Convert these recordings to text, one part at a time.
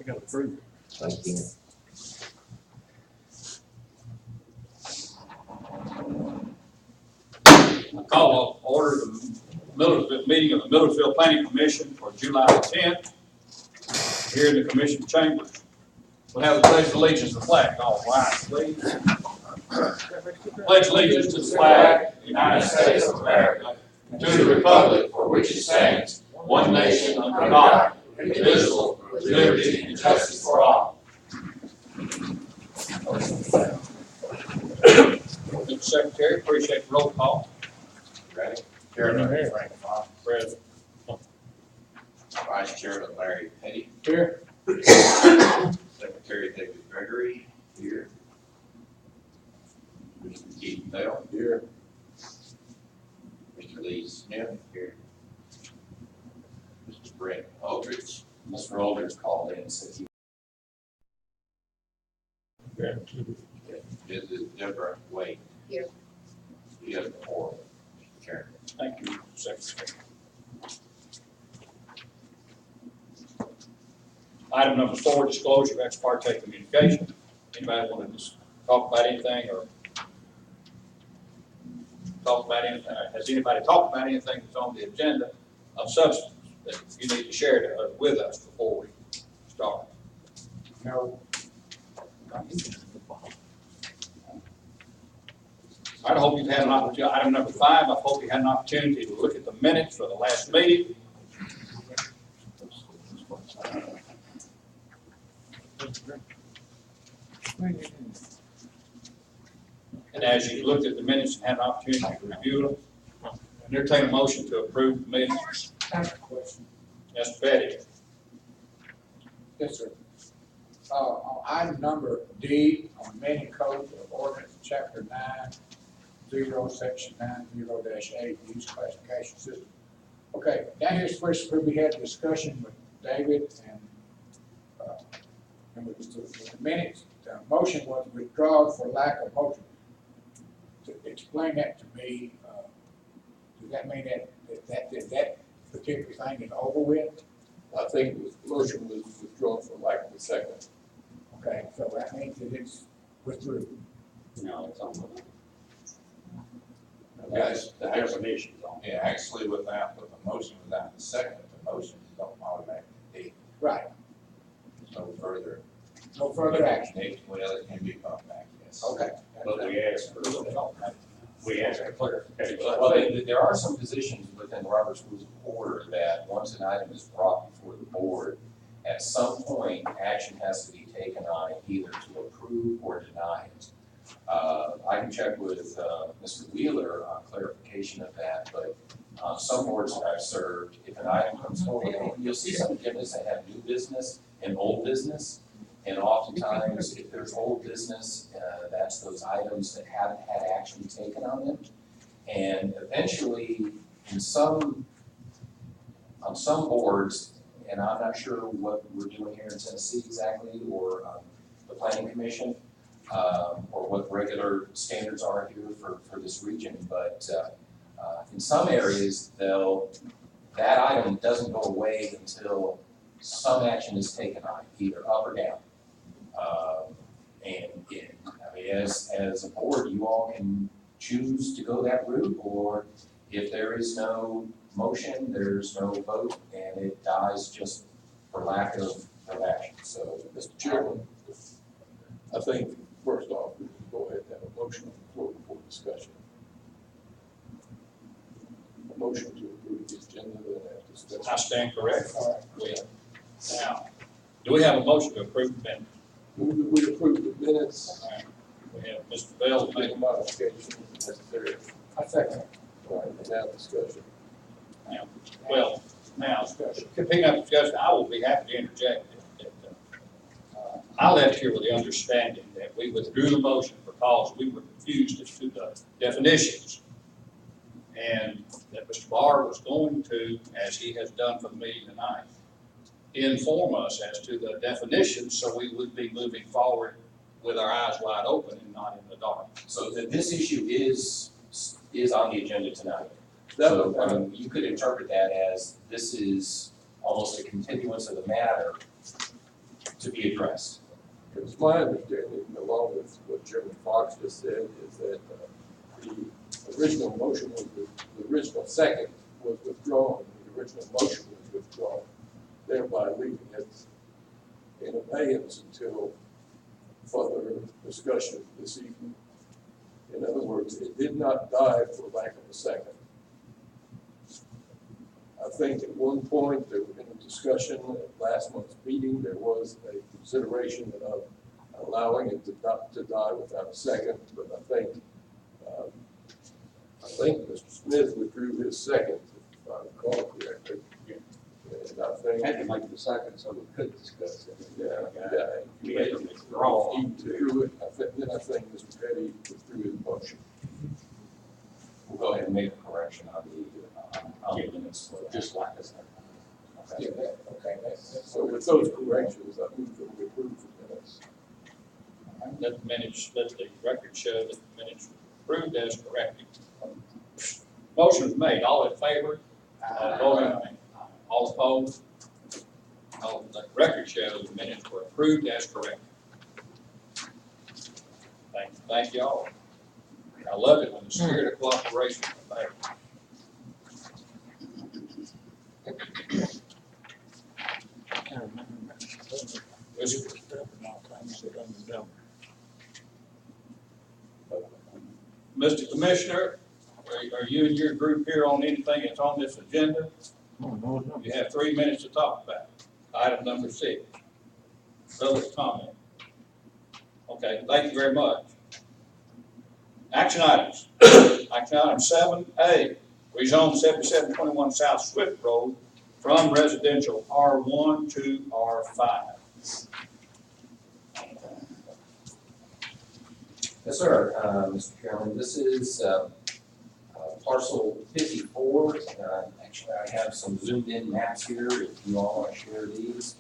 I got approved. Thank you. I call to order the Millersville meeting of the Millersville Planning Commission for July 10th, here in the commission chambers. We'll have the pledge of allegiance to the flag. All rise, please. Pledge allegiance to the flag of the United States of America, and to the republic for which it stands, one nation under God, indivisible, with liberty and justice for all. Mr. Secretary, appreciate the roll call. Ready? Chairman Frank Fox. Present. Vice Chairman Larry Petty. Here. Secretary David Gregory. Here. Mr. Keith Bell. Here. Mr. Lee Smith. Here. Mr. Brett Aldridge. Mr. Aldridge called in and said he. Mrs. Deborah Wade. Here. You have the floor, Mr. Chairman. Thank you, Secretary. Item number 4, disclosure of ex parte communication. Anybody want to talk about anything or talk about anything? Has anybody talked about anything that's on the agenda of substance that you need to share with us before we start? No. I hope you've had an opportunity. Item number 5, I hope you had an opportunity to look at the minutes for the last meeting. And as you looked at the minutes and had an opportunity to review them, entertain a motion to approve the minutes. I have a question. Mr. Petty. Yes, sir. On item number D, on amending code of ordinance, chapter 9, section 90-8, use classification system. Okay, down here first, we had a discussion with David and with the minutes, the motion was withdrawn for lack of motion. To explain that to me, does that mean that particular thing is over with? I think the motion was withdrawn for lack of a second. Okay, so that means that it's withdrew. No, it's on the. Guys, The definitions on. Yeah, actually without the motion, without the second, the motion don't automatically be Right, no further. no further action. Well, it can be brought back, yes. Okay. But we asked for clarification. Well, there are some positions within Robert's Rules of Order that once an item is brought before the board, at some point, action has to be taken on it, either to approve or deny it. I can check with Mr. Wheeler on clarification of that, but some boards that I've served, if an item comes forward, you'll see some agendas that have new business and old business. And oftentimes, if there's old business, that's those items that haven't had action taken on them. And eventually, on some boards, and I'm not sure what we're doing here in Tennessee exactly, or the Planning Commission, or what regular standards are here for this region, but in some areas, that item doesn't go away until some action is taken on it, either up or down. As a board, you all can choose to go that route, or if there is no motion, there's no vote, and it dies just for lack of action. So, Mr. Chairman, I think first off, we can go ahead and have a motion on the floor before discussion. A motion to approve the agenda, then have discussion. I stand correct. Now, do we have a motion to approve the minutes? Move that we approve the minutes, We have Mr. Bell make making a modification if necessary. I second it. All right, and now discussion. Well, now, picking up discussion, I will be happy to interject. I left here with the understanding that we withdrew the motion because we were confused as to the definitions. And that Mr. Barr was going to, as he has done for the meeting tonight, inform us as to the definitions so we would be moving forward with our eyes wide open and not in the dark. So this issue is on the agenda tonight. That So was, you could interpret that as this is almost a continuance of the matter to be addressed. It's my understanding, along with what Chairman Fox just said, is that the original motion was, the original second was withdrawn, the original motion was withdrawn, thereby leaving it in abeyance until further discussion this evening. In other words, it did not die for lack of a second. I think at one point, there was a discussion at last month's meeting, there was a consideration of allowing it to die without a second, but I think Mr. Smith withdrew his second, if I recall correctly. And I think, Had to make the second so we could discuss it. yeah, We had to withdraw. he withdrew it. Then I think Mr. Petty withdrew his motion. We'll go ahead and make a correction on the minutes. Just like us. Okay. Yeah, okay, that's. So with those corrections, I move that we approve the minutes. Let the minutes, let the record show that the minutes were approved as corrected. Motion was made, all in favor? Voting. All opposed? All, the record shows the minutes were approved as corrected. Thank you all. I love it when the spirit of cooperation is there. Mr. Commissioner, are you and your group here on anything that's on this agenda? You have 3 minutes to talk about. Item number 6. Public comment. Okay, thank you very much. Action items. Action item 7A, rezone 7721 South Swift Road from residential R1 to R5. Yes, sir, Mr. Chairman, this is parcel 54. Actually, I have some zoomed in maps here if you all want to share these,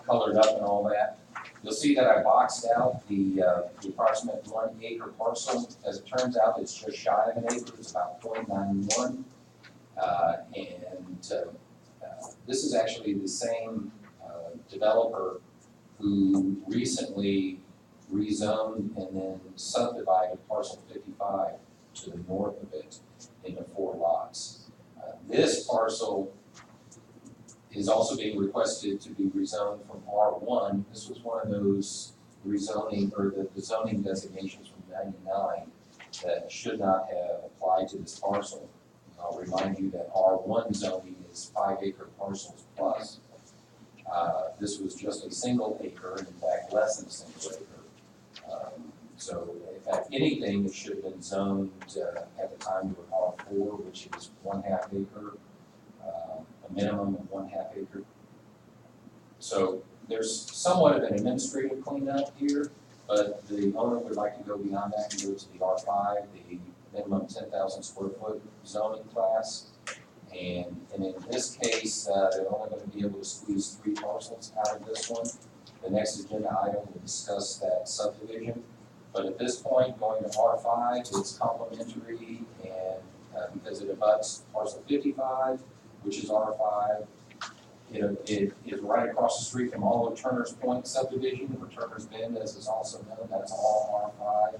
colored up and all that. You'll see that I boxed out the approximate 1 acre parcel. As it turns out, it's just shy of an acre, it's about 0.91. This is actually the same developer who recently rezoned and then subdivided parcel 55 to the north of it into 4 lots. This parcel is also being requested to be rezoned from R1. This was one of those rezoning, or the zoning designations from '99 that should not have applied to this parcel. I'll remind you that R1 zoning is 5 acre parcels plus. This was just a single acre, in fact, less than a single acre. So if anything, it should have been zoned at the time to an R4, which is 1/2 acre, a minimum of 1/2 acre. So there's somewhat of an administrative cleanup here, but the owner would like to go beyond that and go to the R5, the minimum 10,000 square foot zoning class. And in this case, they're only going to be able to squeeze 3 parcels out of this one. The next agenda item will discuss that subdivision. But at this point, going to R5, it's complementary, and because it abuts parcel 55, which is R5, it is right across the street from all of Turner's Point subdivision, or Turner's Bend, as it's also known. That's all R5.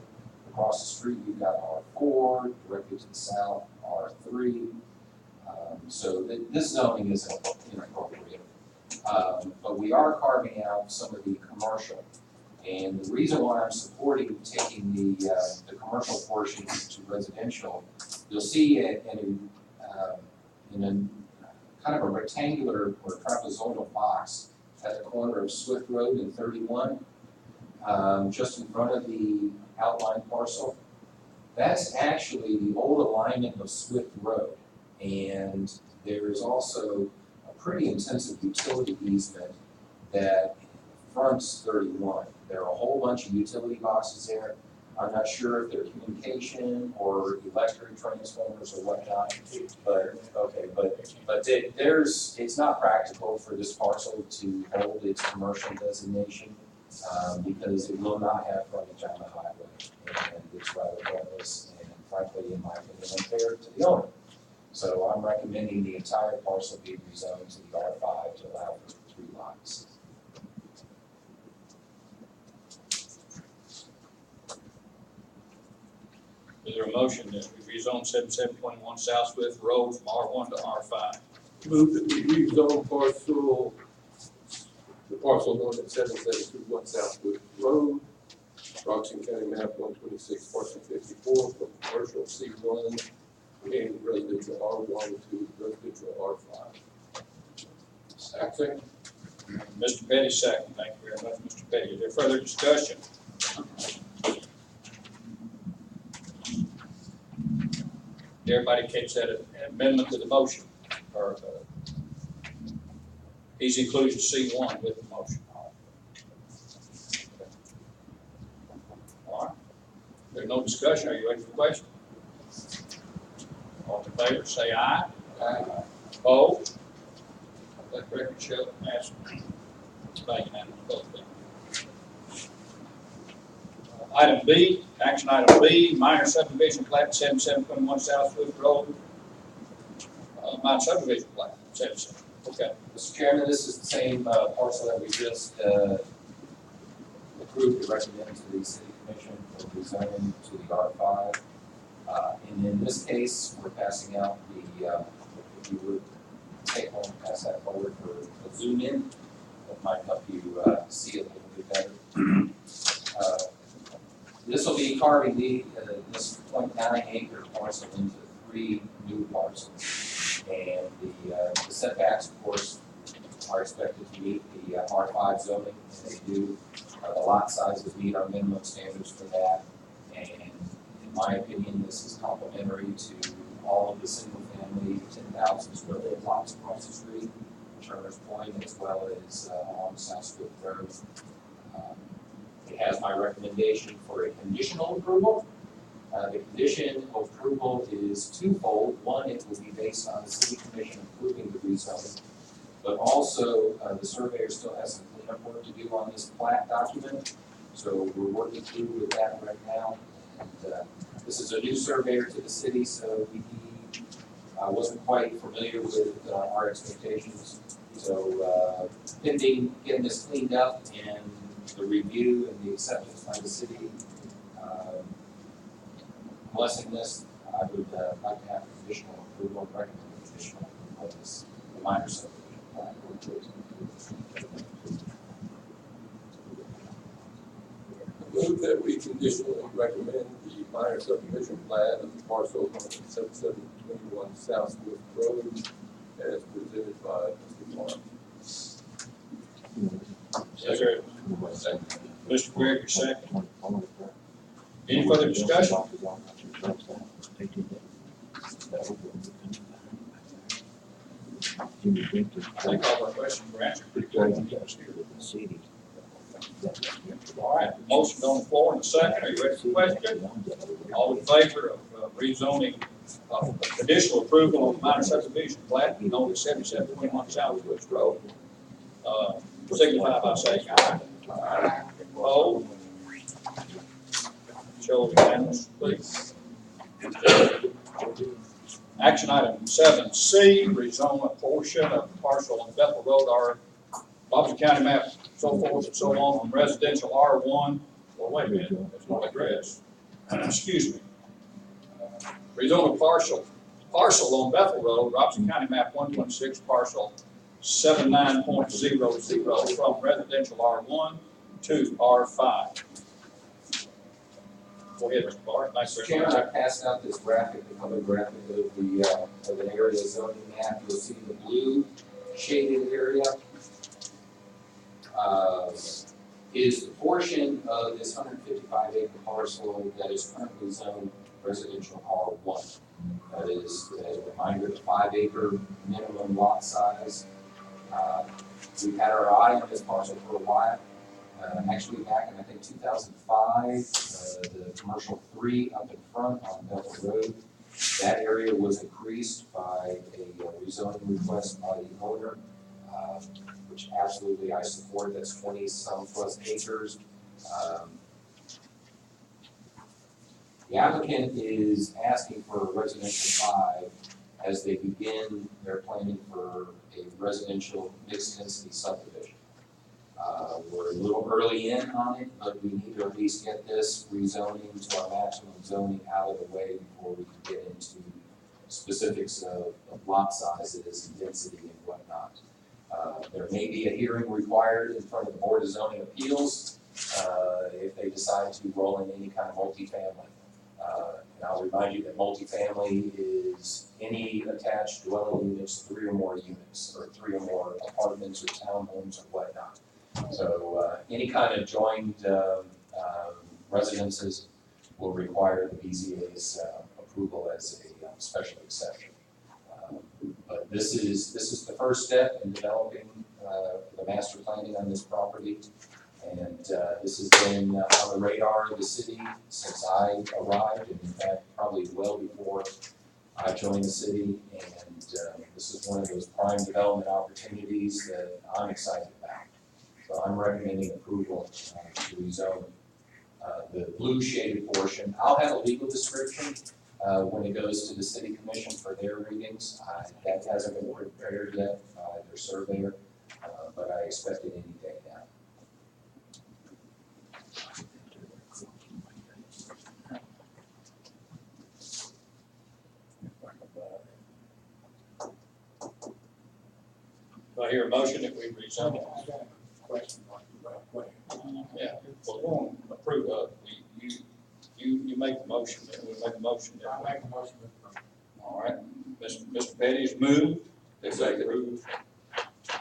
Across the street, you've got R4, directly to the south, R3. So this zoning is inappropriate. But we are carving out some of the commercial. And the reason why I'm supporting taking the commercial portion to residential, you'll see in a kind of a rectangular or trapezoidal box at the corner of Swift Road and 31, just in front of the outline parcel. That's actually the old alignment of Swift Road. And there is also a pretty intensive utility easement that fronts 31. There are a whole bunch of utility boxes there. I'm not sure if they're communication or electric transformers or whatnot, but it's not practical for this parcel to hold its commercial designation because it will not have frontage on the highway, and it's rather pointless and frankly, in my opinion, unfair to the owner. So I'm recommending the entire parcel be rezoned to the R5 to allow for 3 lots. Is there a motion that we rezone 7721 South Swift Road from R1 to R5? Move that we rezone the parcel known as 7721 Southwood Road, Roxton County map 126, parcel 54, from commercial C1 and residential R1 to residential R5. Second. Mr. Petty, second. Thank you very much, Mr. Petty. Is there further discussion? Did everybody catch that amendment to the motion? Or he's included C1 with the motion. All right. There's no discussion. Are you ready for the question? All in favor, say aye. Aye. Opposed? Let the record show that passed. It's by unanimous vote. Item B, action item B, minor subdivision plat 7721 South Swift Road. Minor subdivision plat, 77. Okay. Mr. Chairman, this is the same parcel that we just approved to recommend to the city commission for rezoning to the R5. And in this case, we're passing out the, if you would take home, pass that forward for a zoom in. That might help you see it a little bit better. This will be carving this 0.9 acre parcel into 3 new parcels. And the setbacks, of course, are expected to meet the R5 zoning, and they do. The lot sizes meet our minimum standards for that. And in my opinion, this is complementary to all of the single-family 10,000 square foot lots across the street, Turner's Point, as well as along South Swift Road. It has my recommendation for a conditional approval. The condition of approval is twofold. One, it will be based on the city commission approving the rezoning, but also the surveyor still has some cleanup work to do on this plat document. So we're working through with that right now. And this is a new surveyor to the city, so he wasn't quite familiar with our expectations. So pending getting this cleaned up and the review and the acceptance by the city, blessing this, I would like to have conditional approval, recommend conditional approval of this minor subdivision plan. Move that we conditionally recommend the minor subdivision plan of the parcel known as 7721 Southwood Road as presented by Mr. Mark. Yes, sir. Mr. Gregory, second. Any further discussion? I think all our questions were answered pretty good. All right, motion on the floor in a second. Are you ready for the question? All in favor of rezoning, conditional approval of the minor subdivision plat known as 7721 South Swift Road, signify by saying aye. Aye. Opposed? Show unanimous, please. Action item 7C, rezone a portion of parcel on Bethel Road, our Robertson County map, so forth and so on, from residential R1. Well, wait a minute, there's no address. Excuse me. Rezone a parcel on Bethel Road, Robertson County map 126, parcel 79.00 from residential R1 to R5. Go ahead, Mr. Barr. Thanks Mr. very Chairman, much. I passed out this graphic, the color graphic of an area zoning map. You'll see the blue shaded area is the portion of this 155 acre parcel that is currently zoned residential R1. That is, as a reminder, the 5 acre minimum lot size. We've had our eye on this parcel for a while. Actually back in, I think, 2005, the commercial 3 up in front on Bethel Road, that area was increased by a rezoning request by the owner, which absolutely I support. That's 20-some plus acres. The applicant is asking for a residential 5 as they begin their planning for a residential mixed density subdivision. We're little early in on it, but we need to at least get this rezoning to our maximum zoning out of the way before we can get into specifics of lot sizes and density and whatnot. There may be a hearing required in front of the Board of Zoning Appeals if they decide to roll in any kind of multifamily. And I'll remind you that multifamily is any attached dwelling units, 3 or more units, or 3 or more apartments or townhomes or whatnot. So any kind of joined residences will require the BZA's approval as a special exception. But this is the first step in developing the master planning on this property. And this has been on the radar of the city since I arrived, and in fact, probably well before I joined the city. And this is one of those prime development opportunities that I'm excited about. So I'm recommending approval to rezone the blue shaded portion. I'll have a legal description when it goes to the city commission for their readings. That hasn't been prepared yet, their surveyor, but I expect it any day now. Do I hear a motion that we I rezone? got a question on you, go ahead. Yeah, well, we're going to approve of, you make the motion, then we make a motion. I make a motion to approve. All right, Mr. Petty's moved, that we approve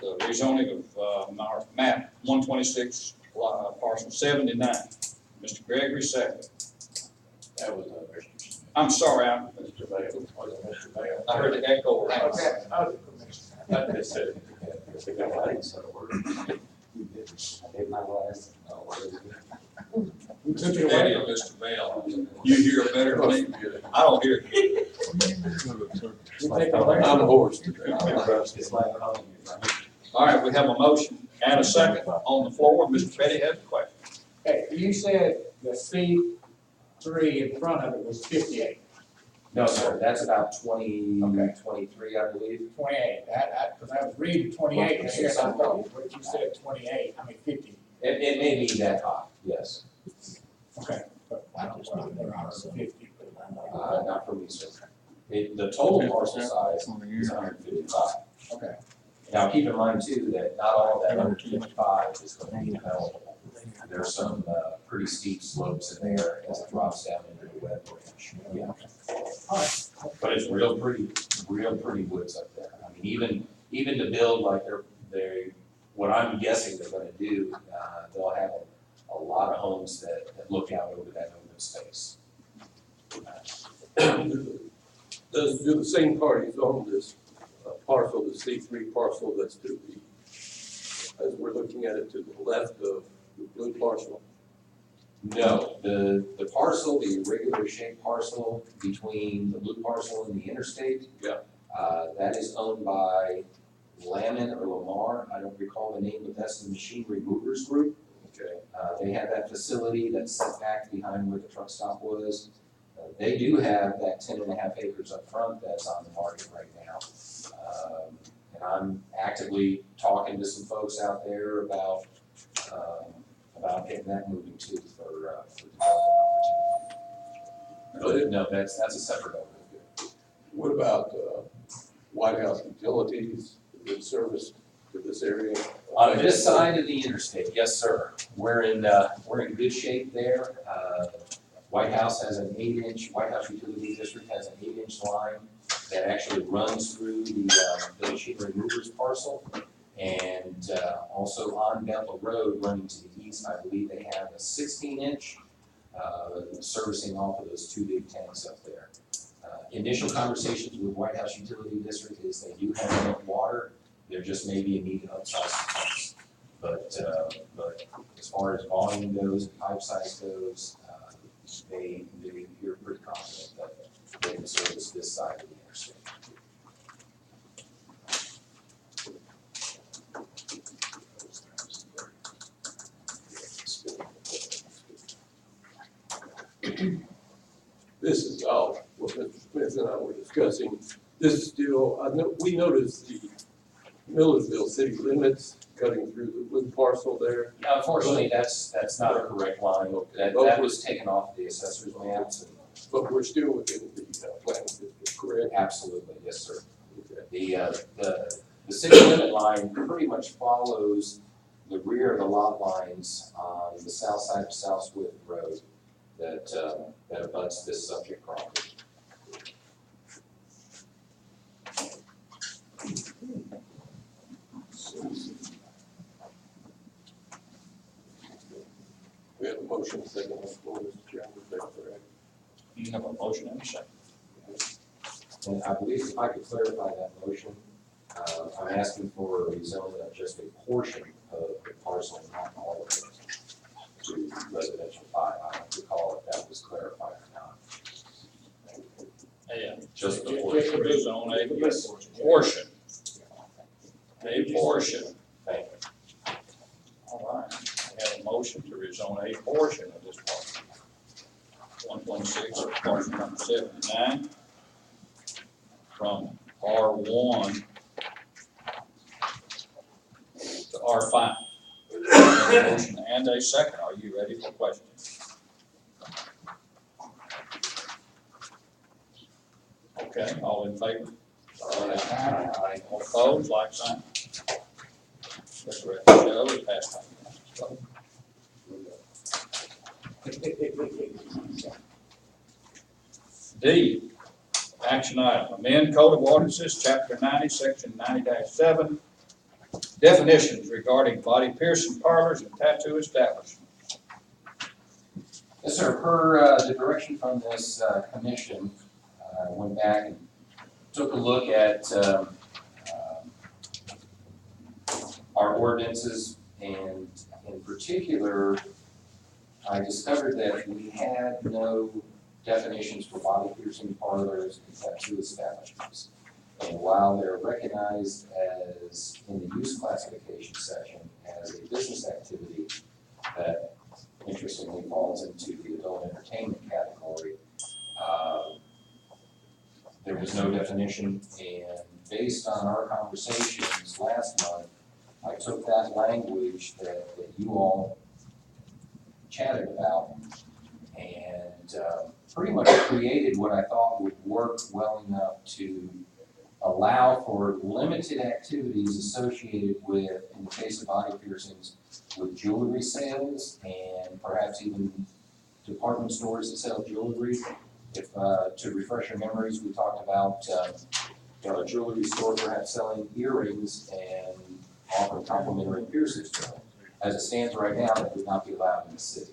the rezoning of our map 126, parcel 79. Mr. Gregory, second. That was Mr. Smith. I'm sorry, Mr. Bale, was it Mr. Bale? I heard the echo around. Okay, other commissioner. I just said it. I didn't say a word. You did. I did my last. No, We took Mr. it Petty away and from Mr. Bell, you hear better than me? I don't hear you. you. Take it away. I'm a horse. It's like calling you. All right, we have a motion and a second on the floor. Mr. Petty has a question. Hey, you said the C3 in front of it was 58, No, sir, that's about 20, Okay. 23, I believe. 28, because I was reading 28, and here, I thought, what you said 28, I mean 50. It may be that high, yes. Okay, but I don't know whether I was 50, but Not for me, sir. The total parcel size is 155. okay. Now, keep in mind too, that not all of that 155 is going to be developable. There's some pretty steep slopes in there as it drops down into the wet range. Yeah. All right. But it's real pretty woods up there. I mean, even to build like what I'm guessing they're gonna do, they'll have a lot of homes that look out over that open space. Do the same parties own this parcel, the C3 parcel that's to the, as we're looking at it, to the left of the blue parcel? No, the parcel, the irregular shaped parcel between the blue parcel and the interstate. Yeah. That is owned by Lamon or Lamar, I don't recall the name, but that's the Machinery Movers Group. Okay. They have that facility that's set back behind where the truck stop was. They do have that 10.5 acres up front that's on the market right now. And I'm actively talking to some folks out there about getting that moving too for development opportunity. But no, that's a separate owner. What about White House Utilities, good service to this area? On this side of the interstate, yes, sir. We're in good shape there. White House has an 8-inch, White House Utility District has an 8-inch line that actually runs through the Machinery Movers parcel. And also on Bethel Road, running to the east, I believe they have a 16-inch servicing off of those 2 big tanks up there. Initial conversations with White House Utility District is they do have enough water. There just may be a need to upsize the tanks. But as far as volume goes, and pipe size goes, you're pretty confident that they can service this side of the interstate. This is what Mr. Smith and I were discussing. This is still, we noticed the Millersville city limits cutting through the blue parcel there. Unfortunately, that's not a correct line. That was taken off the assessor's maps. And But we're still within the planning district, correct? absolutely, yes, sir. Okay. The city limit line pretty much follows the rear of the lot lines on the south side of South Swift Road that abuts this subject property. We have a motion second on the floor, Mr. Chairman, is that correct? You have a motion and a second. And I believe if I could clarify that motion, I'm asking for a rezoning of just a portion of the parcel, not all of it, to residential 5. I don't recall if that was clarified or not. Yeah. Just the Just portion. to rezone a portion. A portion. Thank you. All right, we have a motion to rezone a portion of this parcel. 116, parcel number 79, from R1 to R5. A motion and a second. Are you ready for questions? Okay, all in favor? Aye. All opposed, like sign. This record shows it passed. D, action item, amend Code of Ordinances, Chapter 90, Section 90-7, definitions regarding body piercing parlors and tattoo establishments. Yes, sir. Per the direction from this commission, I went back and took a look at our ordinances, and in particular, I discovered that we had no definitions for body piercing parlors and tattoo establishments. And while they're recognized as, in the use classification section, as a business activity that interestingly falls into the adult entertainment category, there was no definition, and based on our conversations last month, I took that language that you all chatted about and pretty much created what I thought would work well enough to allow for limited activities associated with, in the case of body piercings, with jewelry sales and perhaps even department stores that sell jewelry. If, to refresh your memories, we talked about a jewelry store perhaps selling earrings and offering complimentary piercings to them. As it stands right now, that would not be allowed in the city.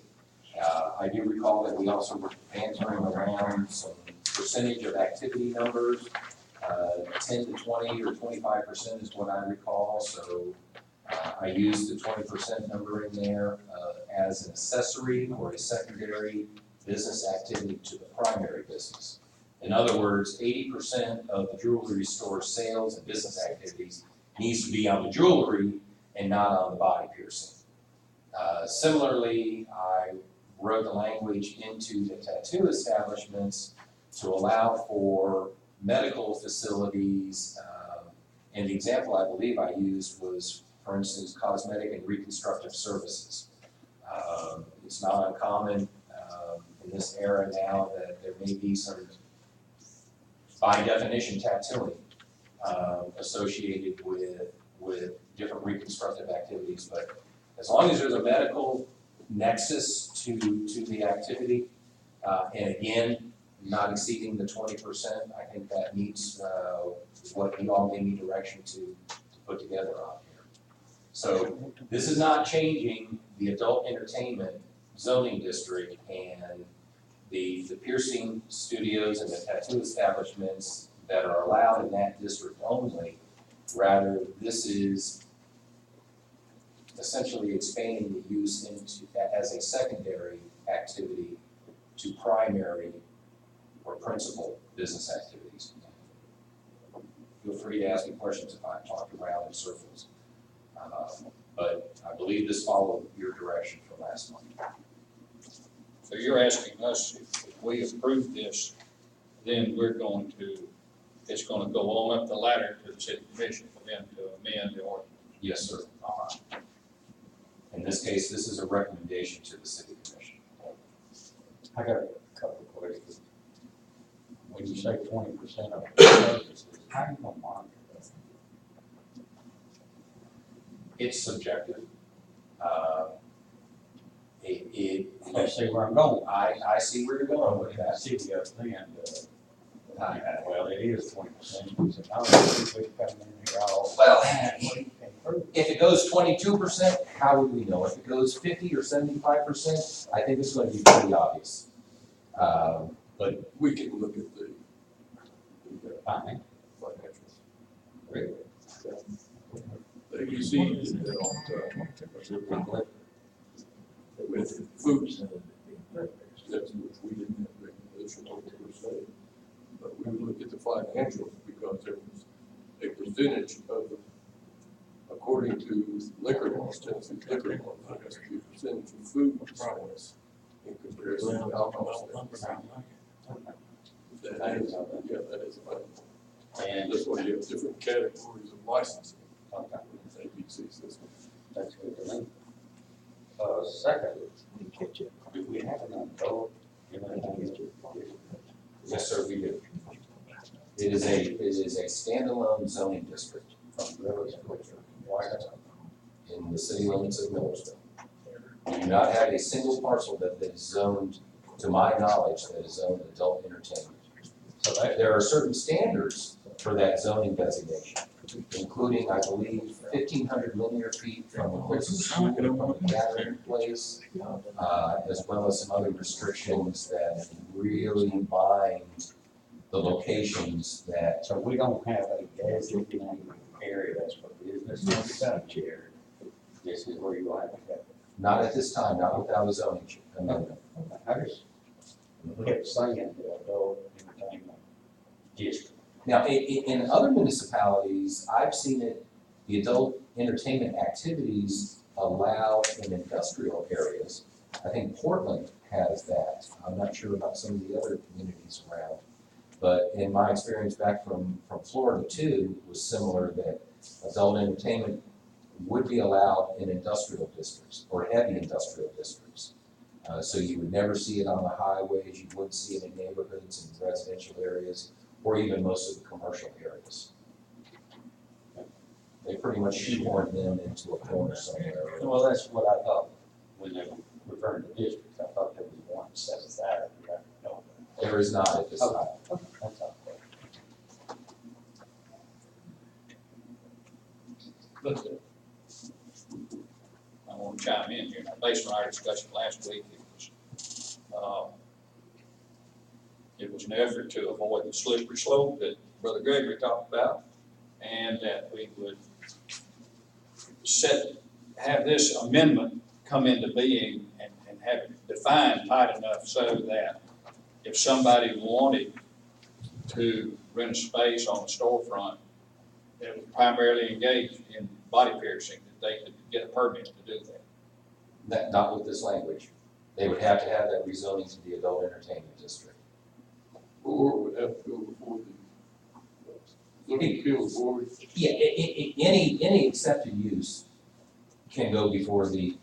I do recall that we also were bantering around some percentage of activity numbers. 10 to 20 or 25% is what I recall, so I used the 20% number in there as an accessory or a secondary business activity to the primary business. In other words, 80% of the jewelry store sales and business activities needs to be on the jewelry and not on the body piercing. Similarly, I wrote the language into the tattoo establishments to allow for medical facilities, and the example I believe I used was, for instance, cosmetic and reconstructive services. It's not uncommon in this era now that there may be some, by definition, tattooing associated with different reconstructive activities, but as long as there's a medical nexus to the activity, and again, not exceeding the 20%, I think that meets what you all gave me direction to put together on here. So this is not changing the adult entertainment zoning district and the piercing studios and the tattoo establishments that are allowed in that district only. Rather, this is essentially expanding the use into as a secondary activity to primary or principal business activities. Feel free to ask me questions if I talk around in circles. But I believe this followed your direction from last month. So you're asking us if we approve this, then we're it's going to go on up the ladder to the city commission for them to amend the ordinance. Yes, sir. All right. In this case, this is a recommendation to the city commission. I got a couple of questions. When you say 20% of the services, how do you gonna monitor that? It's subjective. I see where I'm going. I see where you're going with that. City of Lynn, well, it is 20%. We said, oh, we come in here all. Well, What do you think? if it goes 22%, how would we know? If it goes 50 or 75%, I think it's going to be pretty obvious. But We can look at the Fine. financials. Really? The ABC did that all the time. With foods. That's which we didn't have regulation over per se. But we would look at the financials because there was a percentage of, according to liquor laws, Tennessee liquor laws, there has to be a percentage of food sales in comparison to alcohol sales. That is, yeah, that is available. And That's why you have different categories of licensing okay, in the ABC system. that's good to know. Second, do we have an adult? yes, sir, we do. It is a standalone zoning district in the city limits of Millersville. We do not have a single parcel that is zoned, to my knowledge, that is zoned adult entertainment. So there are certain standards for that zoning designation, including, I believe, 1,500 linear feet from the closest school, from the gathering place, as well as some other restrictions that really bind the locations that. So we don't have a designated area that's for business and chair. This is where you like that. Not at this time, not without a zoning amendment. I just kept saying the adult entertainment district. Now, in other municipalities, I've seen it, the adult entertainment activities allowed in industrial areas. I think Portland has that. I'm not sure about some of the other communities around. But in my experience back from Florida too, was similar that adult entertainment would be allowed in industrial districts or heavy industrial districts. So you would never see it on the highways, you wouldn't see it in neighborhoods and residential areas, or even most of the commercial areas. They pretty much shoehorned them into a corner somewhere. Well, that's what I thought when they were referring to districts. I thought there was one set aside. No. There is not at this time. Okay, that's all. But I want to chime in here. Now, based on our discussion last week, it was an effort to avoid the slippery slope that Brother Gregory talked about, and that we would have this amendment come into being and have it defined tight enough so that if somebody wanted to rent a space on a storefront that was primarily engaged in body piercing, that they could get a permit to do that. That, not with this language. They would have to have that rezoning to the adult entertainment district. Or would have to go before the zoning appeals board. Yeah, any accepted use can go before the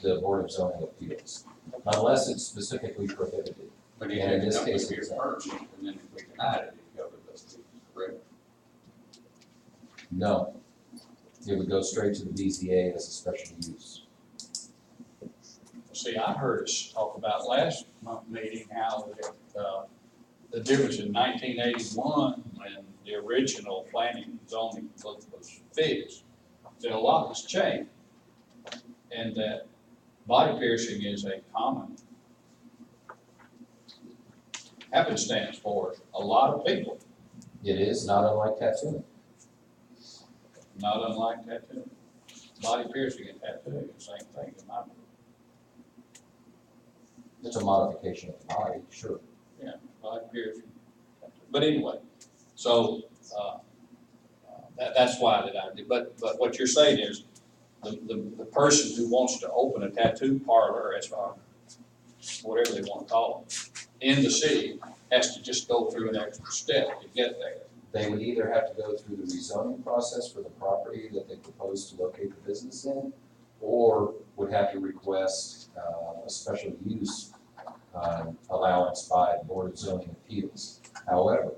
Board of Zoning Appeals, unless it's specifically prohibited. But And in this case, it's first, and then if we denied it, it'd go to those people, correct? No, it would go straight to the BZA as a special use. See, I heard us talk about last month meeting how the difference in 1981 when the original planning and zoning was fixed, that a lot has changed. And that body piercing is a common happenstance for a lot of people, It is not unlike tattooing. not unlike tattooing. Body piercing and tattooing, the same thing in my book. It's a modification of the body, sure. Body piercing. But anyway, so, that's why that I did, but what you're saying is, the person who wants to open a tattoo parlor, as far, whatever they want to call it, in the city, has to just go through an extra step to get there. they would either have to go through the rezoning process for the property that they propose to locate the business in, or would have to request a special use allowance by the Board of Zoning Appeals. However,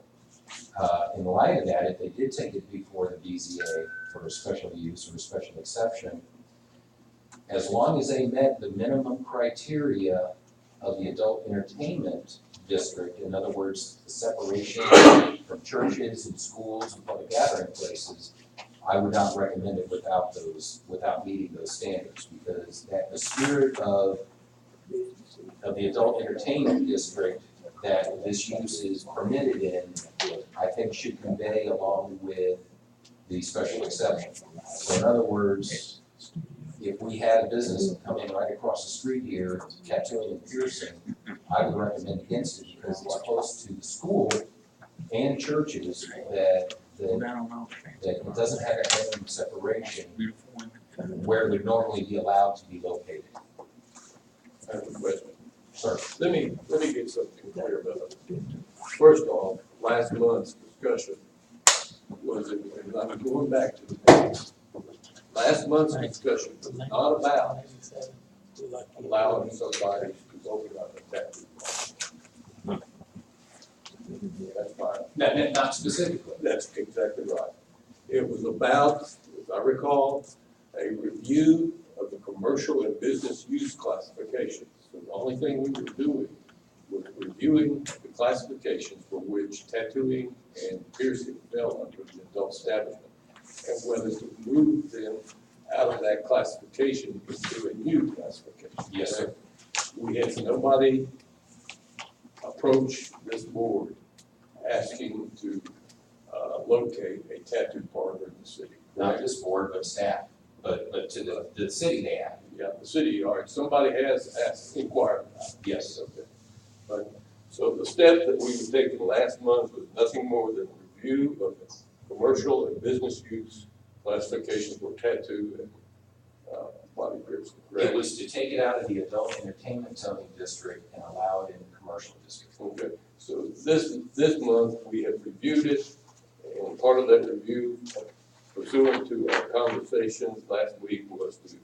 in light of that, if they did take it before the BZA for a special use or a special exception, as long as they met the minimum criteria of the adult entertainment district, in other words, the separation from churches and schools and public gathering places, I would not recommend it without meeting those standards, because that the spirit of the adult entertainment district that this use is permitted in, I think should convey along with the special exception. So in other words, if we had a business come in right across the street here, tattooing and piercing, I would recommend against it because it's close to the school and churches that it doesn't have a minimum separation where it would normally be allowed to be located. I have a question. Sir. Let me get something clear about it. First off, last month's discussion was, and I'm going back to the past. Last month's discussion was not about allowing somebody to open up a tattoo parlor. That's fine. Not specifically. That's exactly right. It was about, as I recall, a review of the commercial and business use classifications. So the only thing we were doing was reviewing the classifications for which tattooing and piercing fell under the adult establishment, and whether to move them out of that classification into a new classification. Yes, sir. We had nobody approach this board asking to locate a tattoo parlor in the city. Not this board, but staff, but to the city they have. Yeah, the city, all right, somebody has asked, inquired about it. Yes. Okay. But, so the step that we were taking last month was nothing more than a review of the commercial and business use classifications for tattoo and body piercing. It was to take it out of the adult entertainment zoning district and allow it in the commercial district. Okay, so this month, we have reviewed it, and part of that review, pursuant to our conversations last week, was to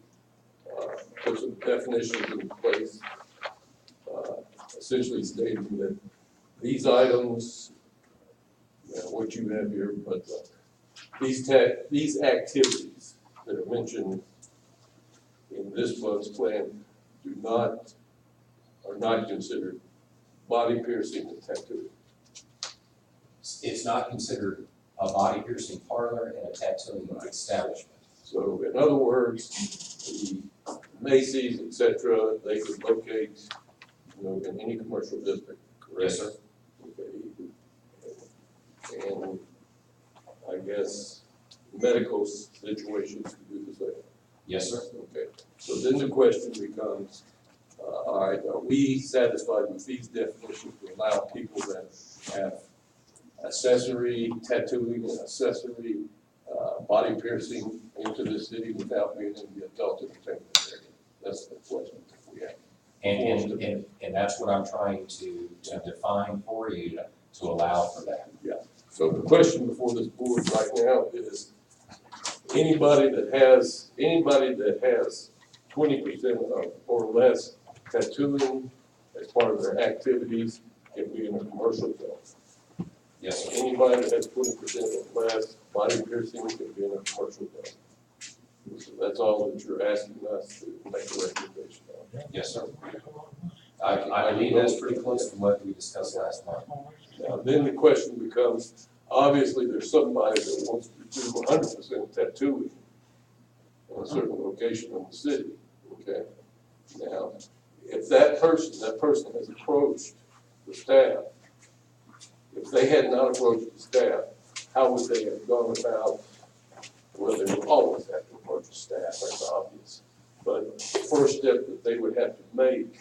put some definitions in place, essentially stating that these items, what you have here, but these activities that are mentioned in this month's plan are not considered body piercing and tattooing. It's not considered a body piercing parlor and a tattooing establishment. So in other words, the Macy's, et cetera, they could locate, in any commercial district, correct? Yes, sir. Okay. And I guess medical situations could do the same. Yes, sir. Okay. So then the question becomes, all right, are we satisfied with these definitions to allow people that have accessory tattooing and accessory body piercing into the city without being in the adult entertainment area? That's the question that we have. And that's what I'm trying to define for you to allow for that. So the question before this board right now is, anybody that has 20% or less tattooing as part of their activities can be in a commercial zone. Yes, sir. Anybody that has 20% or less body piercing can be in a commercial zone. So that's all that you're asking us to make a recommendation on. Yes, sir. I believe that's pretty close to what we discussed last month. Now, then the question becomes, obviously, there's somebody that wants to do 100% tattooing in a certain location in the city, okay? Now, if that person has approached the staff, if they had not approached the staff, how would they have gone about, well, they would always have to approach the staff, that's obvious. But the first step that they would have to make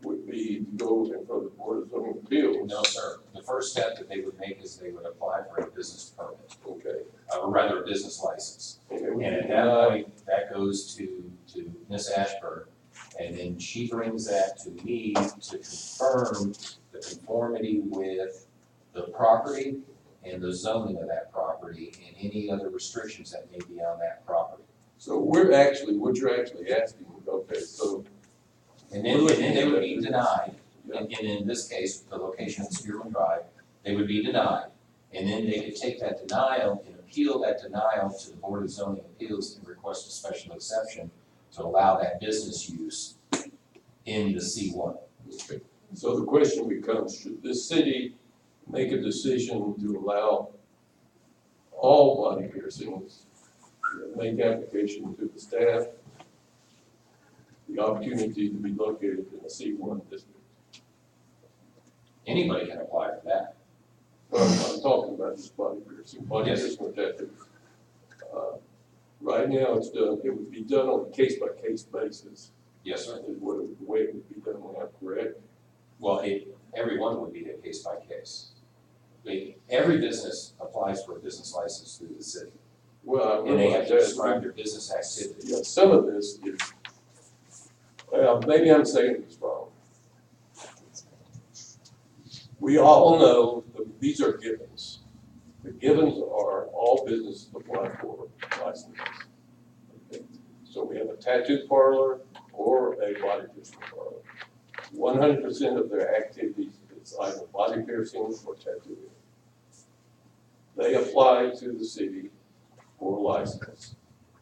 would be to go in front of the Board of Zoning Appeals. No, sir. The first step that they would make is they would apply for a business permit, Okay. or rather a business license. And And at that point, that goes to Ms. Ashburn, and then she brings that to me to confirm the conformity with the property and the zoning of that property and any other restrictions that may be on that property. So what you're actually asking, okay, so. And then they would be denied, and in this case, the location of Spearman Drive, they would be denied. And then they could take that denial and appeal that denial to the Board of Zoning Appeals and request a special exception to allow that business use in the C1. Okay. So the question becomes, should this city make a decision to allow all body piercings, make application to the staff, the opportunity to be located in a C1 district? Anybody can apply for that. Well, I'm talking about just body piercing, Yes. or tattoos. Right now, it would be done on a case-by-case basis. Yes, sir. Is what the way it would be done now, correct? Well, every one would be a case by case. Every business applies for a business license through the city, Well, I and they have realize to that. describe their business activity. Yeah, some of this is, well, maybe I'm saying this wrong. We all know that these are givens. The givens are all businesses apply for licenses. Okay? So we have a tattoo parlor or a body piercing parlor. 100% of their activities is either body piercing or tattooing. They apply to the city for a license.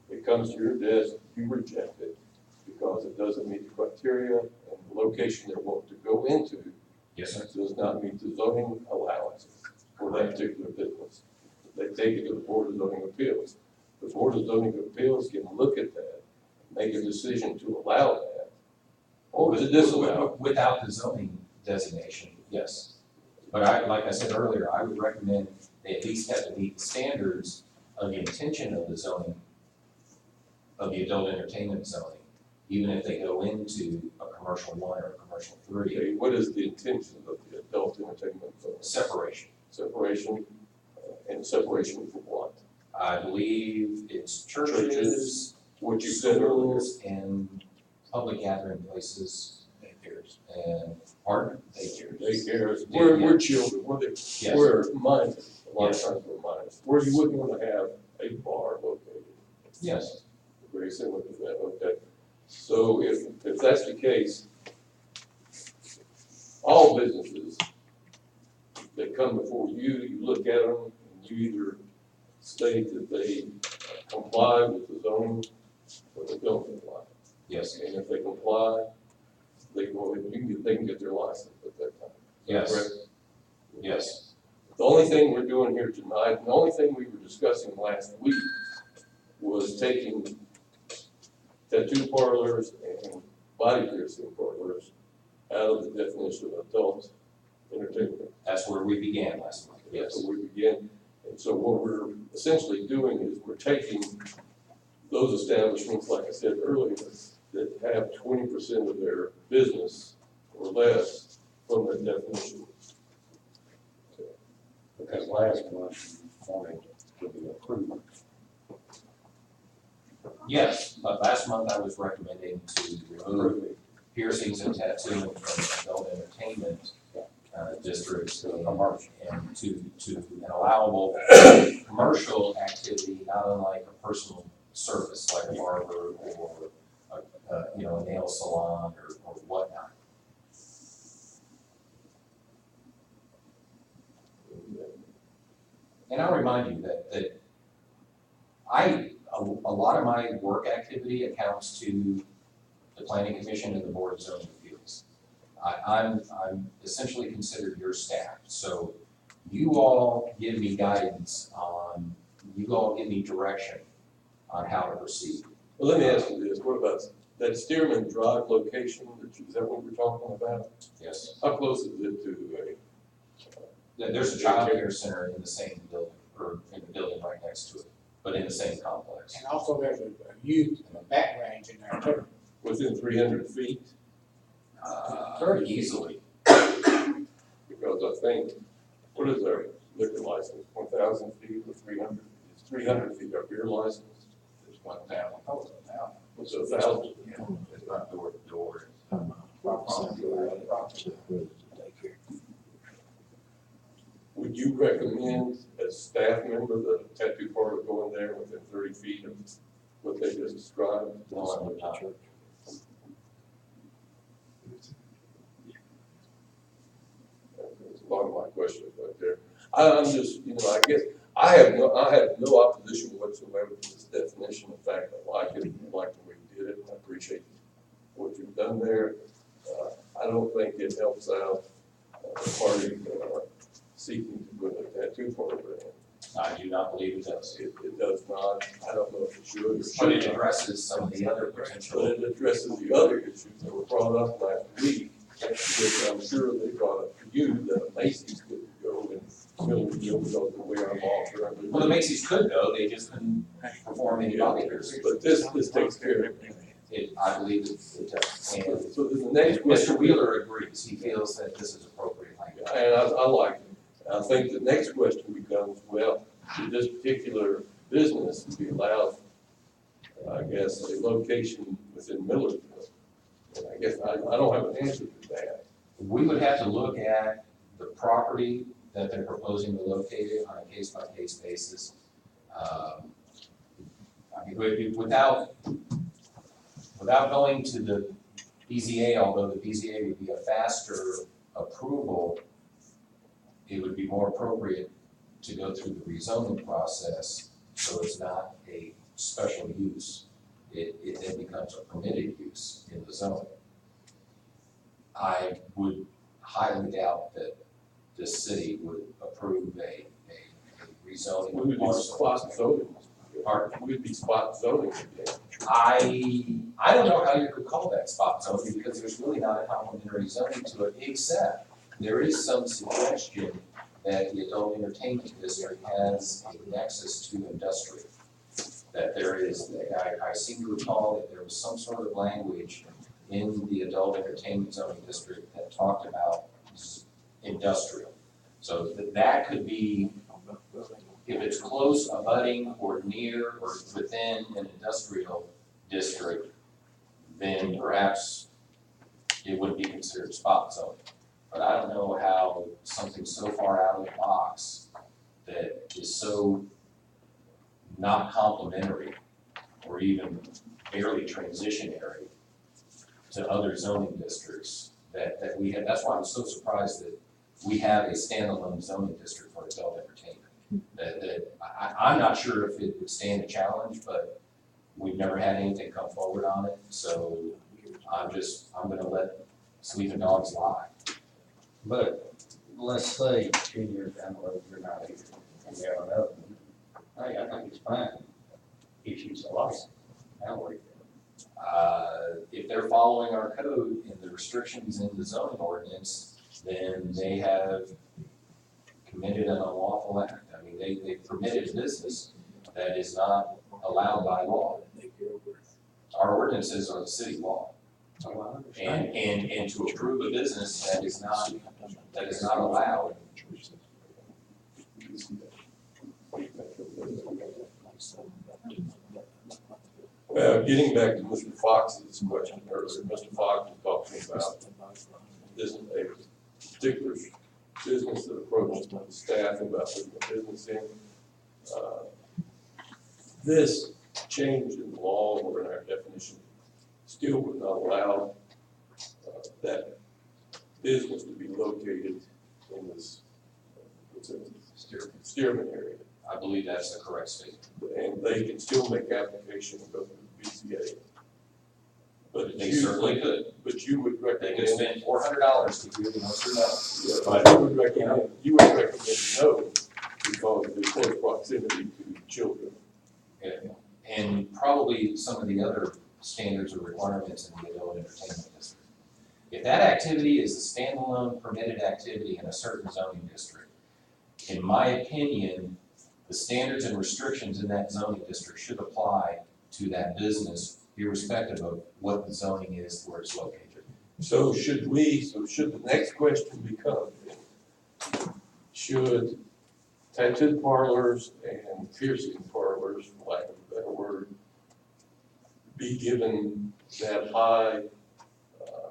It comes to your desk, you reject it because it doesn't meet the criteria and the location they want to go into Yes, sir. does not meet the zoning allowances for that particular business. They take it to the Board of Zoning Appeals. The Board of Zoning Appeals can look at that, make a decision to allow that, or to disallow. Without the zoning designation, yes. But like I said earlier, I would recommend they at least have to meet the standards of the intention of the zoning, of the adult entertainment zoning, even if they go into a commercial 1 or a commercial 3. Okay, what is the intention of the adult entertainment zone? Separation. Separation, and separation from what? I believe it's churches, What you said earlier. schools, and public gathering places, and pardon, daycares. Daycares, we're children, Yes. we're minors, a lot of Yes. times we're minors, where you wouldn't want to have a bar located. Yes. Very similar to that, okay. So if that's the case, all businesses that come before you, you look at them, and you either state that they comply with the zoning or they don't comply. Yes. And if they comply, they go ahead, they can get their license at that time. Yes. Correct? Yes. The only thing we're doing here tonight, and the only thing we were discussing last week was taking tattoo parlors and body piercing parlors out of the definition of adult entertainment. That's where we began last month. That's Yes. where we begin. And so what we're essentially doing is we're taking those establishments, like I said earlier, that have 20% of their business or less from that definition. Because last month, wanted to be approved. Yes, but last month I was recommending to remove piercings and tattooing from adult entertainment districts and to an allowable commercial activity, not unlike a personal service like a barber or a nail salon or whatnot. And I'll remind you that a lot of my work activity accounts to the Planning Commission and the Board of Zoning Appeals. I'm essentially considered your staff, so you all give me guidance on, you all give me direction on how to proceed. Well, let me ask you this, what about that Stearman Drive location, is that what we're talking about? Yes. How close is it to There's a child care center in the same building, or in the building right next to it, but in the same complex. And also there's a youth and a back range in there too. within 300 feet? Easily. Because I think, what is our liquor license, 1,000 feet or 300? It's 300 feet, our beer license, It's 1,000. Oh, it's 1,000. it's 1,000. It's not door to door. Would you recommend as staff member, the tattoo parlor going there within 30 feet of what they just described? No, I would not. That's a lot of my questions right there. I'm just, I guess, I have no opposition whatsoever to this definition. In fact, I like it, I like the way you did it, I appreciate what you've done there. I don't think it helps out the party seeking to put a tattoo parlor in. I do not believe it does. It does not, I don't know if it should or But should it not. addresses some of the other But potential. it addresses the other issues that were brought up last week, which I'm sure they brought up to you, that Macy's could go and Millersville because of the way our law currently. Well, the Macy's could go, they just couldn't perform any volunteers. But this takes care of it. I believe it does. And So then the next Mr. question. Wheeler agrees, he feels that this is appropriate language. And I like it. I think the next question becomes, well, should this particular business be allowed, I guess, a location within Millersville? And I guess I don't have an answer to that. We would have to look at the property that they're proposing to locate it on a case-by-case basis. I mean, without going to the BZA, although the BZA would be a faster approval, it would be more appropriate to go through the rezoning process, so it's not a special use. It then becomes a permitted use in the zone. I would highly doubt that this city would approve a rezoning. We would be spot zoning. Pardon? We would be spot zoning again. I don't know how you could call that spot zoning, because there's really not a complementary zoning to it, except there is some suggestion that the adult entertainment district has a nexus to industrial. That there is, I seem to recall that there was some sort of language in the adult entertainment zoning district that talked about industrial. So that could be, if it's close, abutting, or near, or within an industrial district, then perhaps it would be considered spot zoning. But I don't know how something so far out of the box that is so not complementary or even barely transitionary to other zoning districts that we have. That's why I'm so surprised that we have a standalone zoning district for adult entertainment. I'm not sure if it would stand a challenge, but we've never had anything come forward on it. So I'm gonna let sleeping dogs lie. But let's say 10 years down the road, you're not here, and you have another one. Hey, I think it's fine. Issues a license. Now what do you do? If they're following our code and the restrictions in the zoning ordinance, then they have committed an unlawful act. I mean, they permitted a business that is not allowed by law. Our ordinances are the city law. Oh, I understand. And to approve a business that is not allowed. Well, getting back to Mr. Fox's question earlier, Mr. Fox was talking about this is a particular business that approached the staff about putting a business in. This change in the law or in our definition still would not allow that business to be located in this, Stearman area. I believe that's the correct statement. And they can still make application and go through the BCA. But They certainly could. But you would They recommend. could spend $400 to do the yes or no. But you would recommend no, because of the close proximity to children. And probably some of the other standards or requirements in the adult entertainment district. If that activity is a standalone permitted activity in a certain zoning district, in my opinion, the standards and restrictions in that zoning district should apply to that business, irrespective of what the zoning is where it's located. So should the next question become, should tattoo parlors and piercing parlors, for lack of a better word, be given that high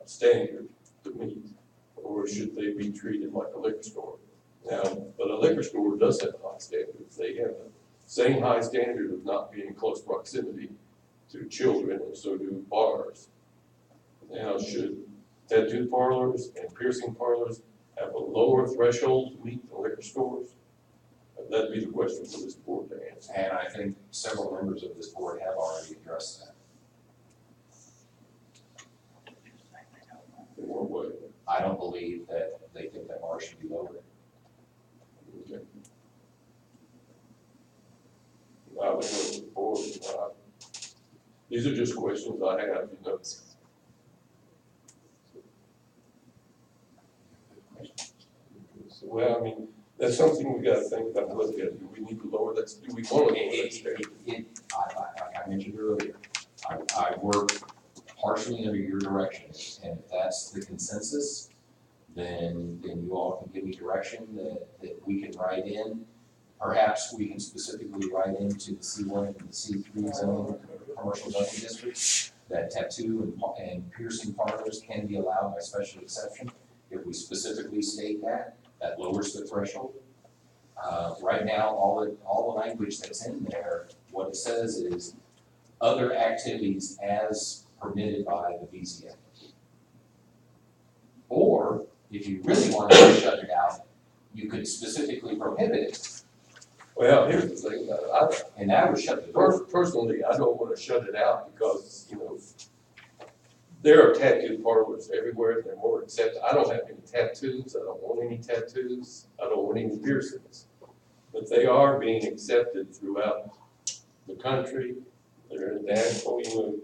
standard to meet? Or should they be treated like a liquor store? Now, but a liquor store does have high standards. They have the same high standard of not being in close proximity to children, and so do bars. Now, should tattoo parlors and piercing parlors have a lower threshold to meet than liquor stores? That'd be the question for this board to answer. And I think several members of this board have already addressed that. In what way? I don't believe that they think that bar should be lowered. Okay. I would go to the board. These are just questions I have, you know. Well, I mean, that's something we gotta think about, look at. Do we need to lower that? Do we want to lower that standard? Like I mentioned earlier, I work partially under your direction, and if that's the consensus, then you all can give me direction that we can write in. Perhaps we can specifically write into the C1 and the C3 zone, commercial zoning districts, that tattoo and piercing parlors can be allowed by special exception. If we specifically state that lowers the threshold. Right now, all the language that's in there, what it says is other activities as permitted by the BZA. Or, if you really wanted to shut it out, you could specifically prohibit it, Well, here's the thing about it. and that would shut the door. Personally, I don't want to shut it out because, you know, there are tattoo parlors everywhere. They're more accepted. I don't have any tattoos. I don't want any tattoos. I don't want any piercings. But they are being accepted throughout the country. They're in Nashville. You know,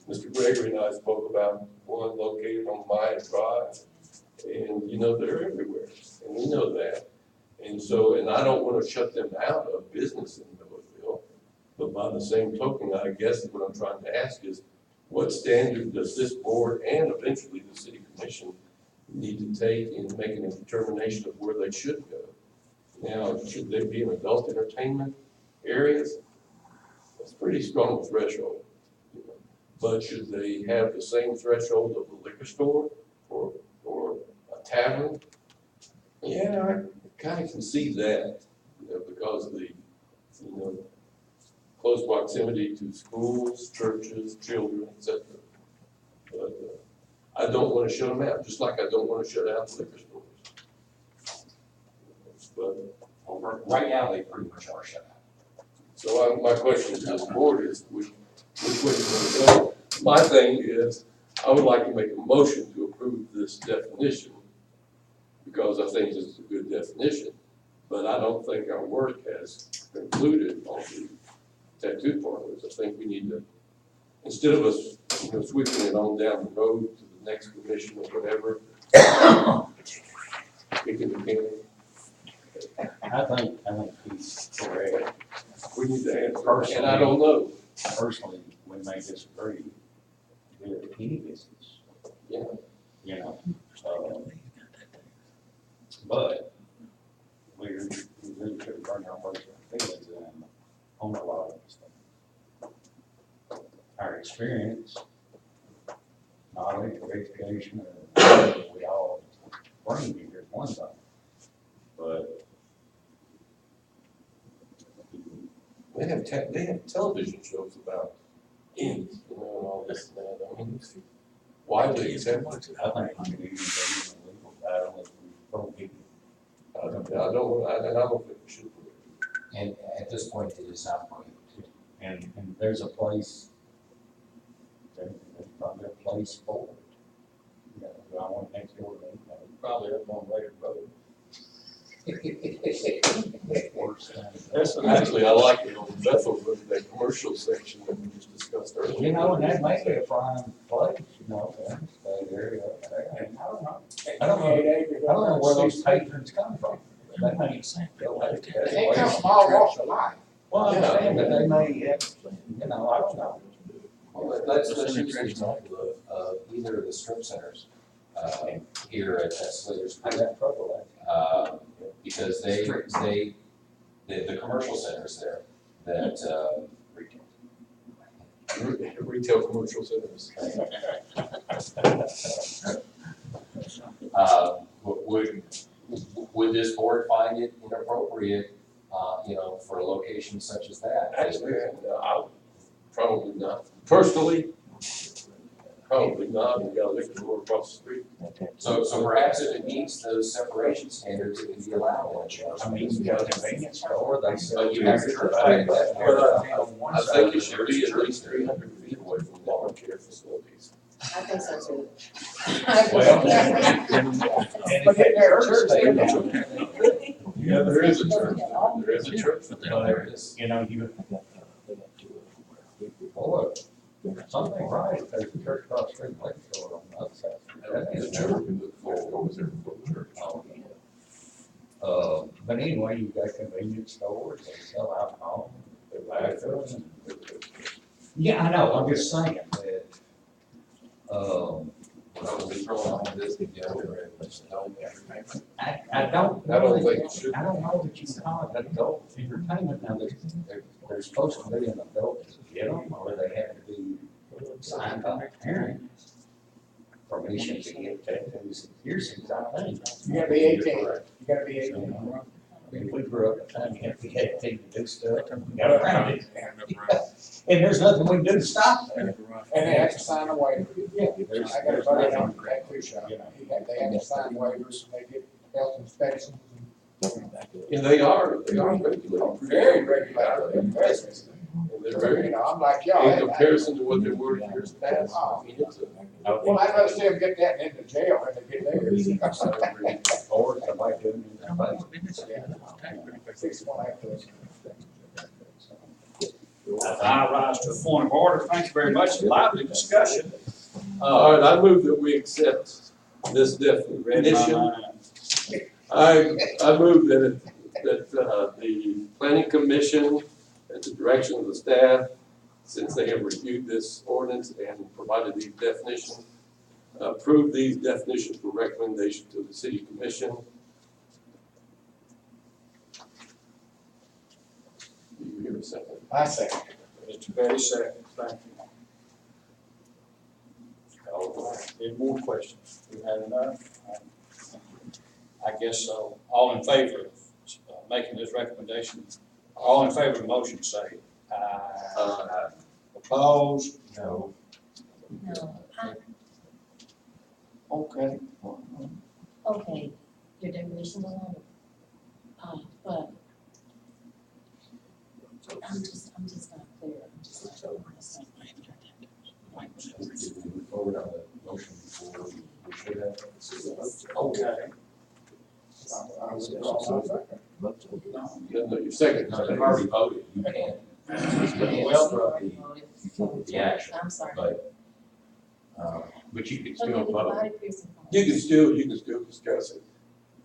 Mr. Gregory and I spoke about one located on Maya Drive. And, you know, they're everywhere. And we know that. And so, and I don't want to shut them out of business in Millersville. But by the same token, I guess what I'm trying to ask is, what standard does this board and eventually the city commission need to take in making a determination of where they should go? Now, should they be in adult entertainment areas? That's a pretty strong threshold. But should they have the same threshold of a liquor store or a tavern? Yeah, I kind of can see that, you know, because of the, you know, close proximity to schools, churches, children, etc. But I don't want to shut them out, just like I don't want to shut out liquor stores. But Right now, they pretty much are shut out. so my question to the board is, which way you want to go? My thing is, I would like to make a motion to approve this definition because I think this is a good definition, but I don't think our work has concluded on the tattoo parlors. I think we need to, instead of us, you know, sweeping it on down the road to the next commission or whatever, kicking the can. I think he's correct. We need to answer, and I don't know. Personally, we may disagree with any business. Yeah. You know, but we really could bring our personal feelings in on a lot of this stuff. Our experience, knowledge, education, we all bring here one thing. But They have television shows about ends, you know, and all this and that. I mean, it's widely accepted. I think we need to use a legal battle if we prohibit. I don't think we should. And at this point, it is not prohibited. And there's a place, there's probably a place for it. You know, do I want next door to me? No, probably up on Raider Road. Actually, I like it on Bethel, that commercial section that we just discussed earlier. You know, and that may be a prime place, you know, that area up there. And I don't know. I don't know where those patrons come from. They may go out there. They come from all walks of life. Well, I understand that they may, you know, I don't know. Well, that's an example of either of the strip centers here at Slater's. I got trouble with Because the commercial centers there that Retail commercial centers. would this board find appropriate, for a location such as that. Actually, I would probably not. Personally, probably not. We got a liquor store across the street. So perhaps if it meets those separation standards, it can be allowed. I mean, you got a convenience store, they sell. But you have to But I think it should be at least 300 feet away from long care facilities. I think so too. Well, and if it church, they don't. Yeah, there is a church. There is a church. There is. You know, boy, something right, there's a church across the street, like, on the other side. That The is church, true. the floor was there for the church. But anyway, you've got convenience stores, they sell alcohol, tobacco. Yeah, I know, I'm just saying that, Well, we throw all this together and I don't I don't know, think it should. I don't know that you can call it adult entertainment, now, they're supposed to be an adult to get them, or they have to be signed by a parent. Permission to get tattoos and piercings, I think. You gotta be 18, you gotta be 18. I mean, we grew up at the time you had to be 18 to do stuff, we got around it. And there's nothing we can do to stop that. And they have to sign a waiver. Yeah. I got a buddy on the tattoo shop, they have to sign waivers, they get health inspections. And they are regulated. Very regulated, very regulated. And they're very, You know, I'm like, y'all. in comparison to what they were years past, I mean, it's a. Well, I'd rather see them get that into jail than to get theirs. Or somebody doing it. 6 1 after. I rise to a point of order. Thank you very much. Lively discussion. All right, I move that we accept this definition. I move that the planning commission, at the direction of the staff, since they have reviewed this ordinance and provided these definitions, approve these definitions for recommendation to the city commission. Do you hear a second? I say. Mr. Betty, second. Thank you. All right. Any more questions? We had enough? I guess so. All in favor of making this recommendation? All in favor of the motion, say aye. Opposed? No. No, Okay. okay, your definition alone, but I'm just not clear, I'm just not sure. Did we forward on the motion before we should have? Okay. Your second. No, they've already voted, you can't. Well, The action, I'm sorry. but you can Okay, still with the vote. body piercing. You can still discuss it.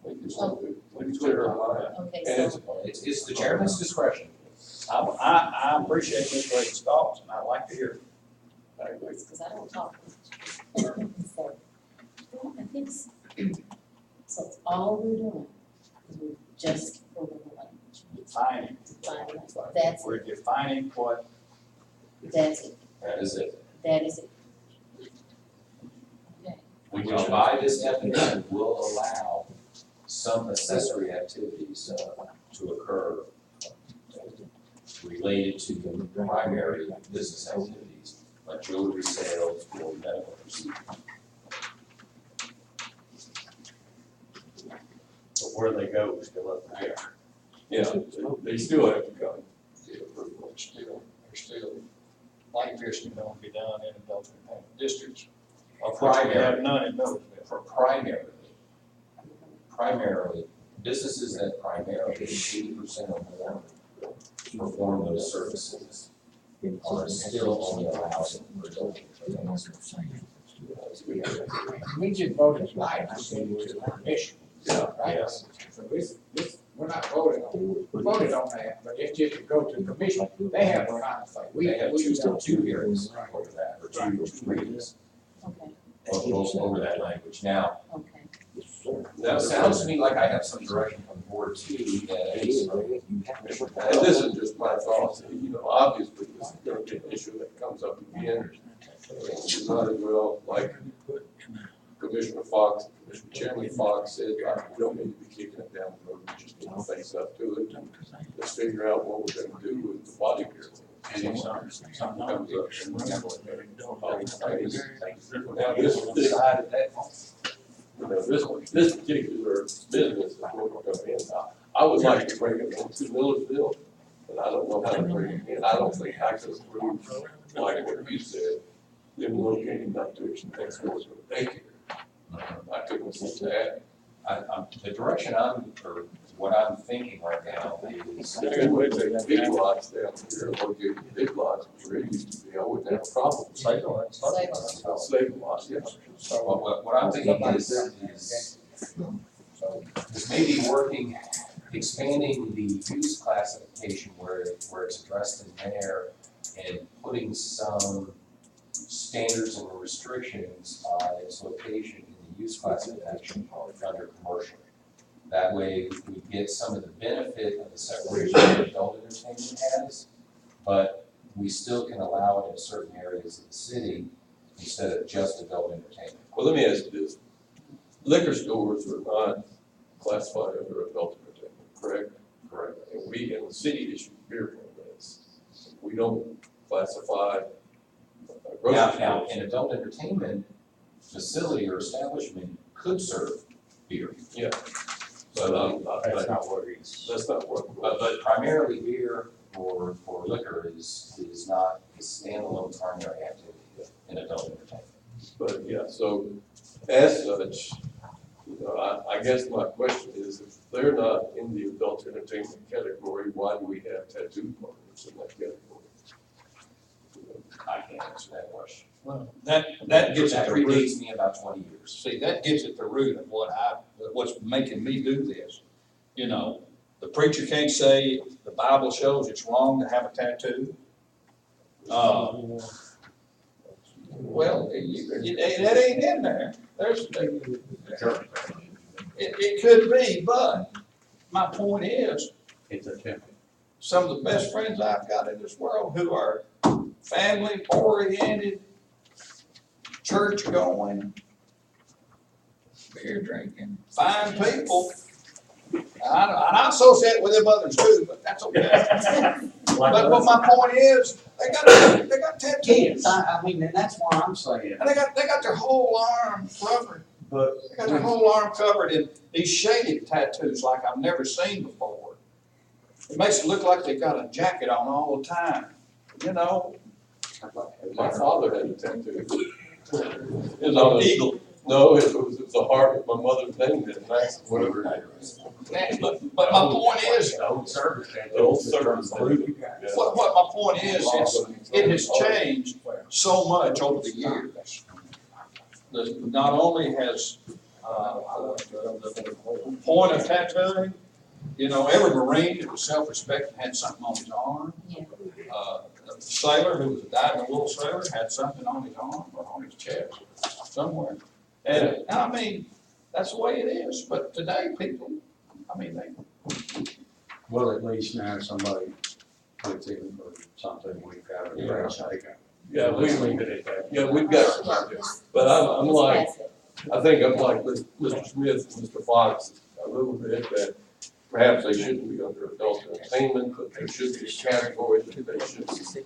We can still do, we can clear our mind. Okay, And so, It's the chairman's discretion. I appreciate Ms. Lady's thoughts, and I'd like to hear. I agree. because I don't talk. So, I think, so it's all we're doing, is we're just approving the language. Defining. Defining, that's We're it, defining what, that's it, That is it. that is it. Okay, When you buy this definition, will allow some accessory activities to occur related to the primary business activities, like jewelry sales or medical procedures. But where they go is still up there. Yeah, they still have to come get approval. there's still, body piercing can only be done in adult entertainment districts. Primary. We have none in Millersville. For primarily, businesses that primarily 80% or more perform those services are still only allowed in adult entertainment. We just voted tonight, I said it was a commission, Yeah. right? Yes. So this, we're not voting on, we voted on that, but it's just to go to the commission, they have a final say. They have We still don't. two hearings over that, or two readings okay, over that language. Now, okay. now it sounds to me like I have some direction from the board too, that And this is just my thoughts, obviously, this is gonna be an issue that comes up again. You might as well, like Commissioner Fox, and Chairman Fox said, we don't need to be kicking it down the road, we just need to face up to it. Let's figure out what we're gonna do with the body care. And if something comes up, Now, this, this particular business is what we're gonna end up. I would like to bring it into Millersville, but I don't know how to bring it in. I don't think I could approve, like what you said, them locating not too next door to the daycare. I couldn't see that. The direction or what I'm thinking right now is. They're gonna take big lots down here, locating big lots, where it used to be, I wouldn't have a problem. Slave lots, yes. What I'm thinking is maybe expanding the use classification where it's addressed in there and putting some standards and restrictions on its location in the use classification under commercial. That way we get some of the benefit of the separation that adult entertainment has, but we still can allow it in certain areas of the city instead of just adult entertainment. Well, let me ask you this. Liquor stores are not classified under adult entertainment, correct? Correct. And we, in the city, issue beer permits. We don't classify grocery Now, stores. an adult entertainment facility or establishment could serve beer. Yeah. So, That's not what he's. That's not what. but primarily beer or liquor is not a standalone primary activity in adult entertainment. But yeah, so as such, I guess my question is, if they're not in the adult entertainment category, why do we have tattoo parlors in that category? I can't answer that question. Well, that gets at That the root. predates me about 20 years. See, that gets at the root of what's making me do this. You know, the preacher can't say the Bible shows it's wrong to have a tattoo. Well, that ain't in there. It could be, but my point is, It's a temple. some of the best friends I've got in this world who are family oriented, church going, beer drinking, fine people. I associate with them others too, but that's okay. But my point is, they got tattoos. Yes, I mean, and that's what I'm saying. And they got their whole arm covered. But They got their whole arm covered in these shaded tattoos like I've never seen before. It makes it look like they got a jacket on all the time, you know? My father had a tattoo. It was An on a eagle. No, it was a heart with my mother's name in it, nice, whatever it is. But my point is, The old service. what my point is, it has changed so much over the years. Not only has, the point of tattooing, you know, every Marine that was self-respecting had something on his arm. Yeah. A sailor who was a dyed-in-the-wool little sailor had something on his arm or on his chest somewhere. And I mean, that's the way it is, but today people, I mean, well, at least now somebody puts in for something we've got to Yeah. take out. Yeah, Let's leave it at that. Yeah, we've got some ideas, but I'm like, I think I'm like Mr. Smith and Mr. Fox a little bit, that perhaps they shouldn't be under adult entertainment, but there should be a category that they should be.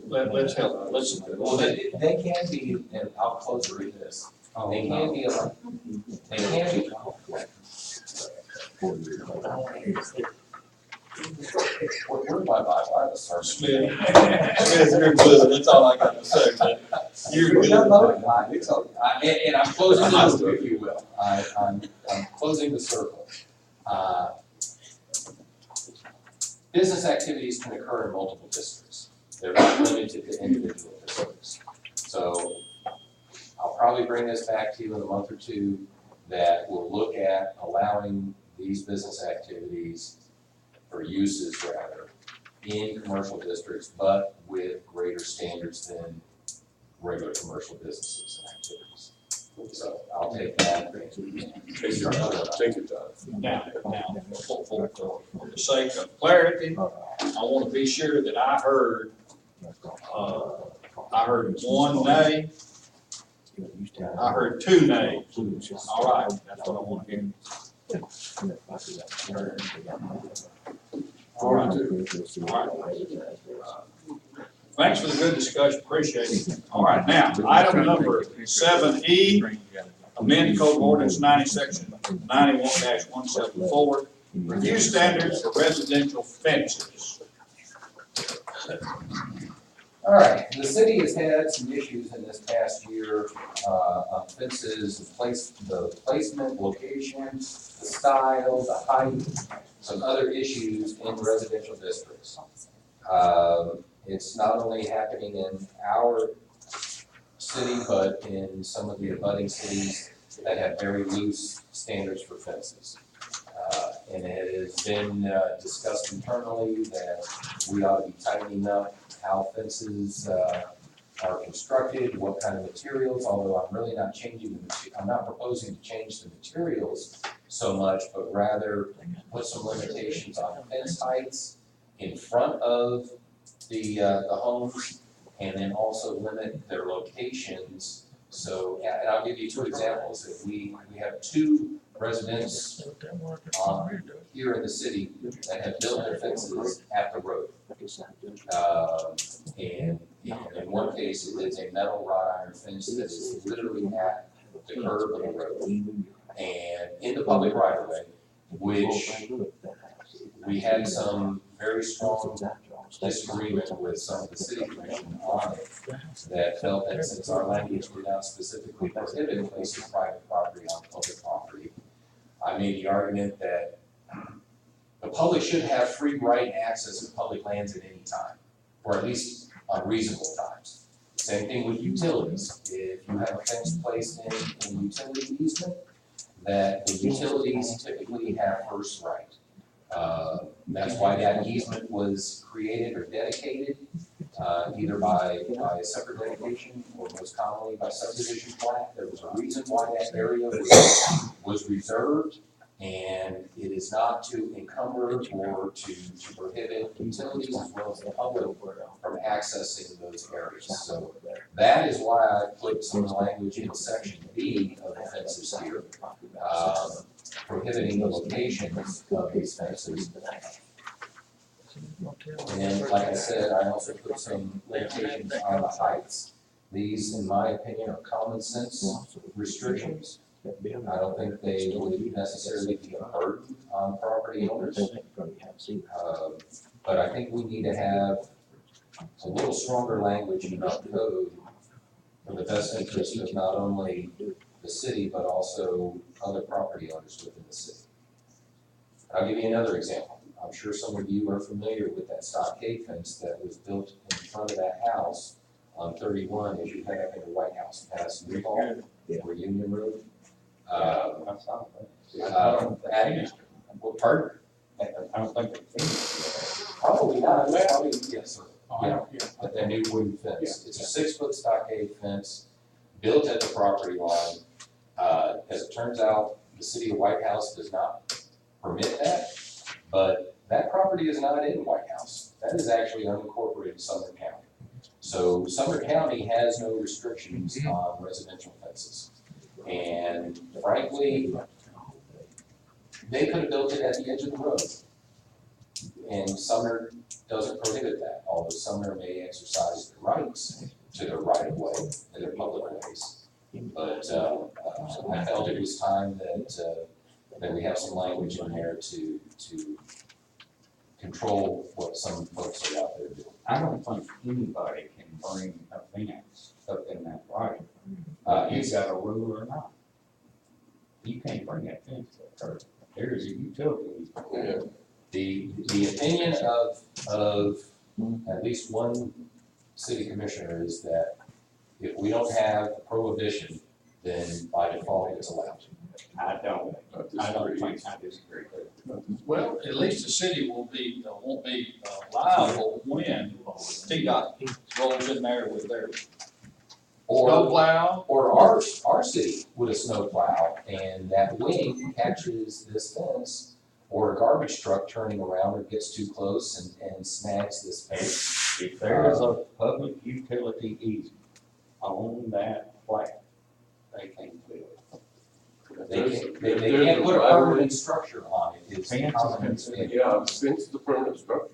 let's help, Well, they can be, and I'll close with this. Oh, They no. can be, they can be. Where did my Bible start? Smith, you're good, that's all I got to say, man. You're good. It's okay. And I'm closing the loop, if you will. I'm closing the circle. Business activities can occur in multiple districts. They're not limited to individual districts. So I'll probably bring this back to you in a month or two, that we'll look at allowing these business activities, or uses rather, in commercial districts, but with greater standards than regular commercial businesses and activities. So I'll take that. Take your time. Now, for the sake of clarity, I want to be sure that I heard one nay I heard 2 nays. All right, that's what I want to hear. All right. Thanks for the good discussion, appreciate it. All right, now, item number 7E, amend Code of Ordinance 90, Section 91-174, review standards for residential fences. All right, the city has had some issues in this past year, on fences, the placement, location, the style, the height, some other issues in residential districts. It's not only happening in our city, but in some of the abutting cities that have very loose standards for fences. And it has been discussed internally that we ought to be tightening up how fences are constructed, what kind of materials, although I'm really not I'm not proposing to change the materials so much, but rather put some limitations on fence heights in front of the homes, and then also limit their locations. So, and I'll give you 2 examples. If we have 2 residents here in the city that have built their fences at the road. And in one case, it is a metal wrought iron fence that is literally at the curb of the road. And in the public right of way, which we had some very strong disagreement with some of the city commission on it, that felt that since our language did not specifically prohibit placing private property on public property, I made the argument that the public should have free right access to public lands at any time, or at least on reasonable times. Same thing with utilities. If you have a fence placed in utility easement, that the utilities typically have first right. That's why that easement was created or dedicated, either by a separate dedication or most commonly by subdivision plat. There was a reason why that area was reserved, and it is not to encumber or to prohibit utilities as well as the public from accessing those areas. So that is why I put some language in section B of the fences here, prohibiting the locations of these fences. And like I said, I also put some limitations on the heights. These, in my opinion, are common sense restrictions. I don't think they would necessarily be a burden on property owners. But I think we need to have a little stronger language in our code for the best interest of not only the city, but also other property owners within the city. I'll give you another example. I'm sure some of you are familiar with that stockade fence that was built in front of that house on 31 as you head up into White House past Newhall or Union Road. Pardon? I don't think they finished Probably not. Probably, yes, sir. Yeah. But that new wooden fence. It's a 6-foot stockade fence built at the property line. As it turns out, the city of White House does not permit that, but that property is not in White House. That is actually unincorporated Sumner County. So Sumner County has no restrictions on residential fences. And frankly, they could have built it at the edge of the road. And Sumner doesn't prohibit that, although Sumner may exercise their rights to their right of way and their public ways. But I felt it was time that we have some language in there to control what some folks are out there doing. I don't think anybody can bring a fence up in that right. You got a rule or not. You can't bring that fence up there. There's a utility. Yeah. The opinion of at least one city commissioner is that if we don't have prohibition, then by default it's allowed. I don't think I disagree with it. Well, at least the city won't be liable when TDOT rolls in there with their snowplow. Or our city with a snowplow, and that wing catches this fence, or a garbage truck turning around or gets too close and snags this fence. If there is a public utility easement on that plat, they can't do it. They can't put a permanent structure on it, it's a permanent thing. Yeah, since the permanent structure.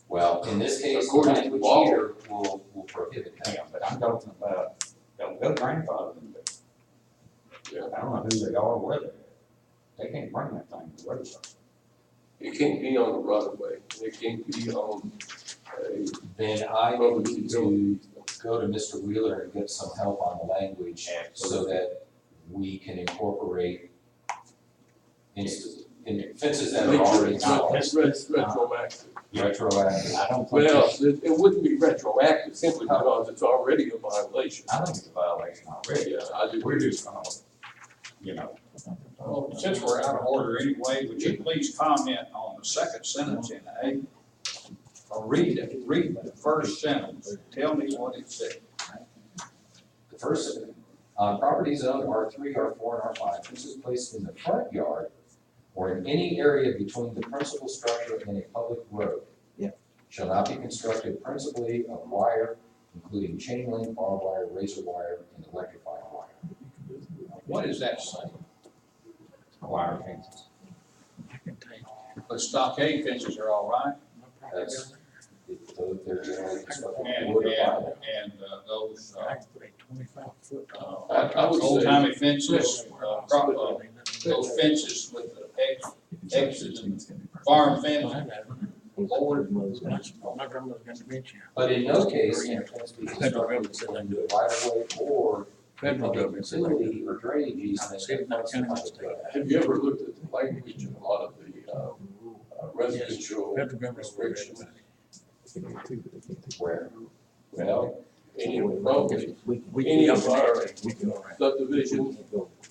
Well, in this case, the According to language law. here will prohibit that. Yeah, but I'm talking about, don't go grandfather them. Yeah. I don't know who they are, where they're at. They can't bring that thing to roadside. It can't be on the right of way, it can't be on a Then I public need utility. to go to Mr. Wheeler and get some help on the language so that we can incorporate in fences that are already It's retroactive. retroactive. I don't think Well, it's, it wouldn't be retroactive simply because it's already a violation. I think it's a violation already. Yeah, I do. We're just gonna, you know, Well, since we're out of order anyway, would you please comment on the second sentence in A? Or read the first sentence, tell me what it said. The first, on properties owned R3, R4, and R5, fences placed in the front yard or in any area between the principal structure and a public road shall not be constructed principally of wire, including chain link, barbed wire, razor wire, and electrified wire. What does that say? wire fences. The stockade fences are all right, That's, they're generally constructed and, of wood or and, vinyl. and those, I would say- old timey fences, those fences with the X's and farm fence, board. But in no case can a fence be constructed between the right of way or utility or drainage easement. Have you ever looked at the language in a lot of the residential restrictions? Where? Well, any of our subdivisions,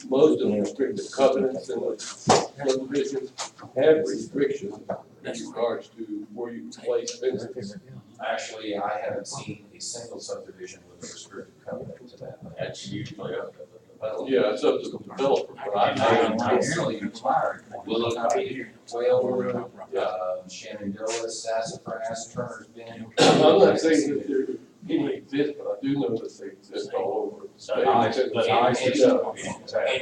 most of the restrictive covenants in the subdivisions have restrictions in regards to where you can place fences. Actually, I haven't seen a single subdivision with a restricted covenant to that. That's usually up to the developer. Yeah, it's up to the developer, but I Generally required. Willow County, Whale, Shenandoah, Sassafras, Turner's Bend. I'm not saying that they didn't exist, but I do know that they exist all over the state.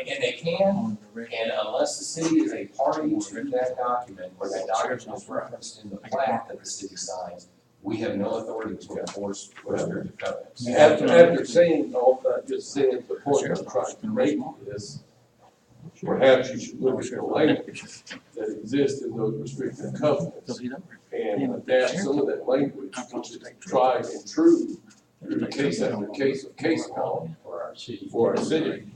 And they can, and unless the city is a party to that document, or that document is referenced in the plat that the city signs, we have no authority to enforce restrictive covenants. After saying all that, just saying the point I'm trying to make is, perhaps you should look at the language that exists in those restrictive covenants and adapt some of that language, which is tried and true through case after case of case law For our city. for our city.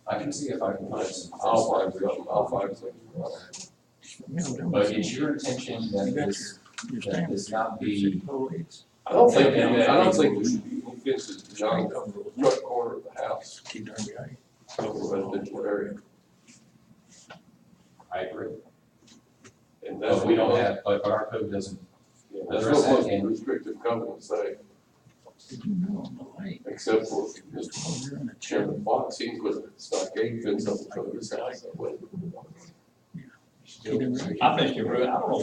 I can see if I can find some. I'll find something. But it's your intention that this not be, I don't think there should be any fences beyond the front corner of the house of a residential area. I agree. And that's But we don't have, but our code doesn't. That's what most of the restrictive covenants say, except for Mr. Chairman Fox, he put a stockade fence up in front of his house. I think it ruined, I don't know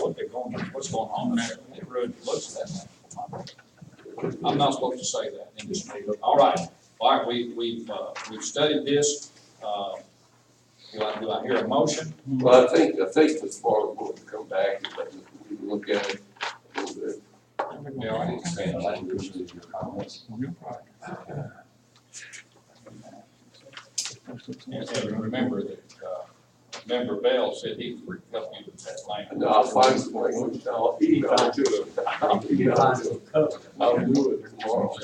what's going on there, it ruined the looks of that. I'm not supposed to say that in this meeting. All right, we've studied this, do I hear a motion? Well, I think this bar will come back and we can look at it a little bit. We already expand the language to your comments. And remember that, Member Bell said he would help you with that language. And I'll find some language, I'll email it to him. I'll do it tomorrow.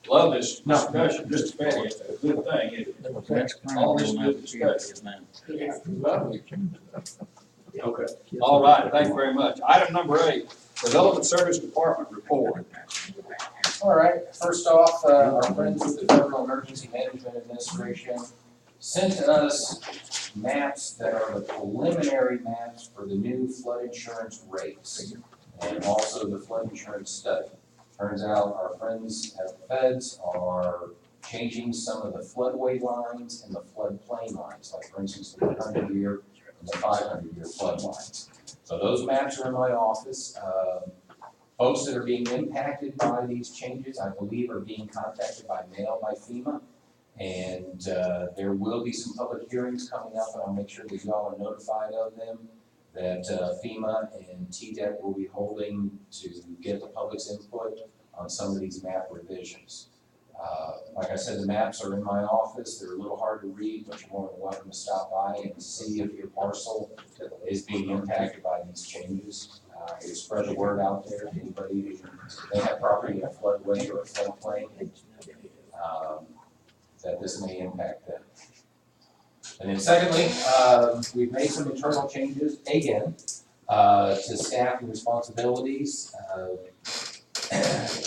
Love this discussion, Mr. Petty, it's a good thing, all this good discussion. Okay. All right, thank you very much. Item number 8, Development Service Department report. All right, first off, our friends with the Federal Emergency Management Administration sent us maps that are the preliminary maps for the new flood insurance rates and also the flood insurance study. Turns out our friends at the feds are changing some of the floodway lines and the floodplain lines, like for instance, the 100-year and the 500-year flood lines. So those maps are in my office. Folks that are being impacted by these changes, I believe, are being contacted by mail by FEMA. And there will be some public hearings coming up, and I'll make sure that you all are notified of them, that FEMA and TDEC will be holding to get the public's input on some of these map revisions. Like I said, the maps are in my office. They're a little hard to read, but you're more than welcome to stop by and see if your parcel is being impacted by these changes. Spread the word out there. Anybody who may have property in a floodway or a floodplain, that this may impact them. And then secondly, we've made some internal changes again to staff and responsibilities.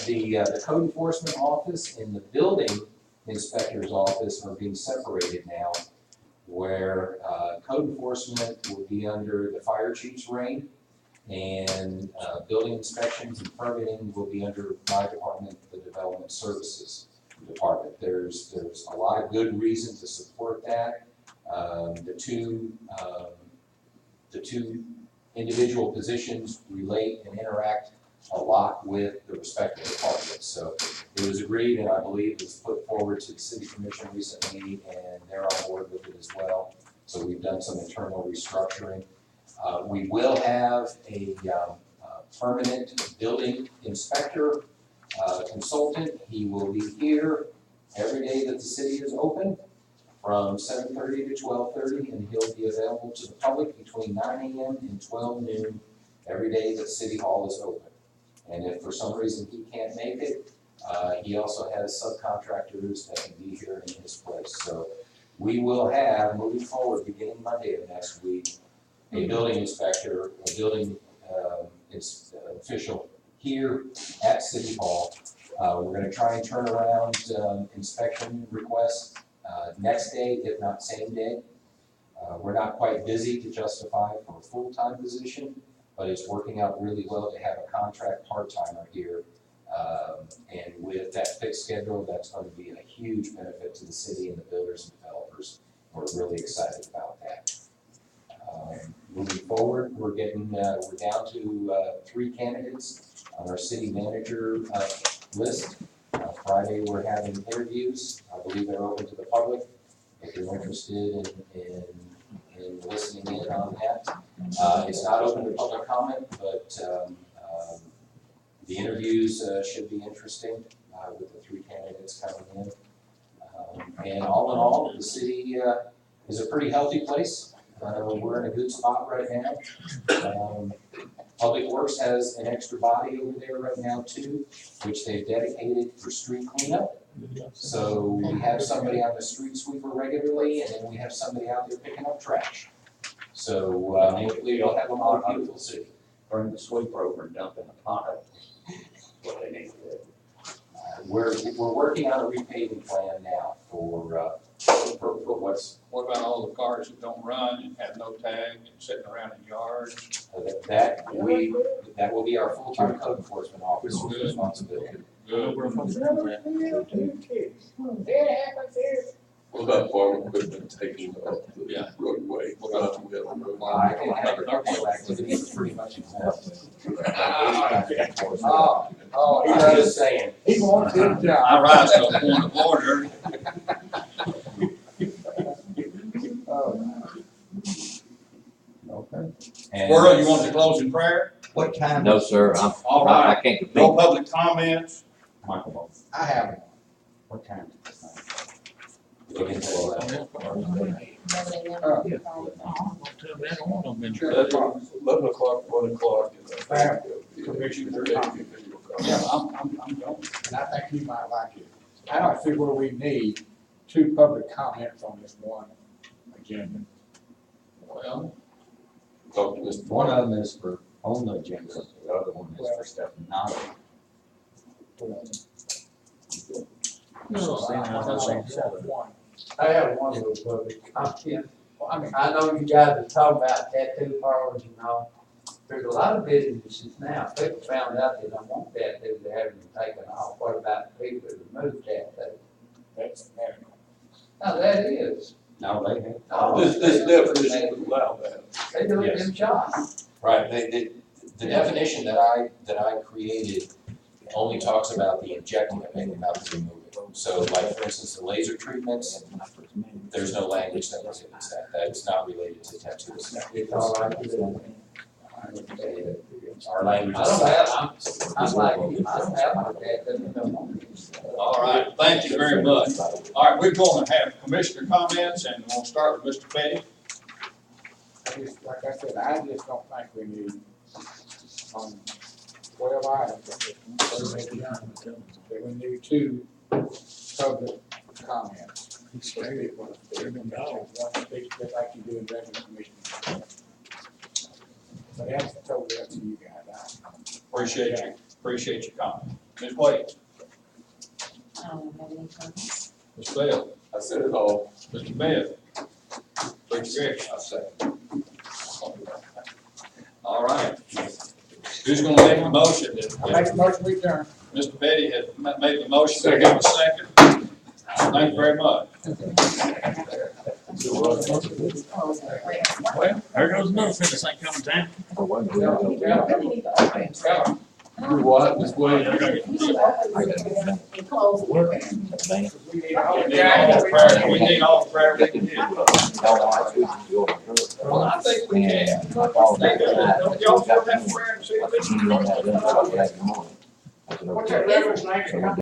The code enforcement office and the building inspector's office are being separated now, where code enforcement will be under the fire chief's reign, and building inspections and permitting will be under my department, the development services department. There's a lot of good reason to support that. The two individual positions relate and interact a lot with the respective departments. So it was agreed, and I believe it was put forward to the city commission recently, and they're on board with it as well. So we've done some internal restructuring. We will have a permanent building inspector consultant. He will be here every day that the city is open from 7:30 to 12:30, and he'll be available to the public between 9 a.m. and 12 noon every day that City Hall is open. And if for some reason he can't make it, he also has subcontractors that can be here in his place. So we will have, moving forward, beginning Monday of next week, a building inspector, a building official here at City Hall. We're going to try and turn around inspection requests next day, if not same day. We're not quite busy to justify for a full-time position, but it's working out really well to have a contract part-timer here. And with that fixed schedule, that's going to be a huge benefit to the city and the builders and developers. We're really excited about that. Moving forward, we're down to 3 candidates on our city manager list. Friday, we're having interviews. I believe they're open to the public. If you're interested in listening in on that. It's not open to public comment, but the interviews should be interesting with the 3 candidates coming in. And all in all, the city is a pretty healthy place. We're in a good spot right now. Public Works has an extra body over there right now too, which they've dedicated for street cleanup. So we have somebody on the street sweeper regularly, and then we have somebody out there picking up trash. So hopefully we'll have a more beautiful city. Bring the sweeper over and dump in the pot. What they need to do. We're working on a repaving plan now for what's. What about all the cars that don't run and have no tag and sitting around in yards? That will be our full-time code enforcement officer's responsibility. Good. What about farm equipment taking up Yeah. the roadway? I can have commercial activities pretty much exempt. He I'm does. just saying. He wants his I job. rise to a point of order. Okay. And- Squirrel, you want the closing prayer? What time? No, sir, All I right. can't compete. No public comments? Michael, I have what time? We'll get to all that. $11 o'clock, 1 o'clock. Commissioner. Yeah, I'm going, and I think you might like it. I don't see where we need 2 public comments on this one agenda. Well, Talk to Mr. One of them is for on the agenda, the other one is for stuff not. I have one little public comment. Well, I mean, I know you guys are talking about tattoo parlors and all. There's a lot of businesses now, people found out they don't want tattoos, they're having them taken off. What about the people that remove tattoos? that's medical. Now, that is. No, they have. Oh, This definition would allow that. They do it Yes. in shops. Right, The definition that I created only talks about the injecting of it, not the removing. So like, for instance, the laser treatments, there's no language that prohibits that. That's not related to tattoos. It's all right to do. Our language I is. don't have, I'm like, I don't have my dad, doesn't know. All right, thank you very much. All right, we're going to have commissioner comments, and we'll start with Mr. Petty. Like I said, I just don't think we need, 12 items, that we need 2 public comments. Maybe one speech just like you do in regular commission. But that's totally up to you guys. Appreciate your comment. Ms. Wade, I don't have any comments. Ms. Bell, I said it all. Mr. Bell, Mr. Gregg. I say. All right. Who's gonna make the motion? I make a motion we adjourn. Mr. Petty has made the motion. Do we have a second? Thank you very much. Well, there goes another fitness ain't coming time. You what, Ms. Williams? We need all the prayer we can get. Well, I think we can. Don't y'all feel that prayer and see if it's- What's that reference name?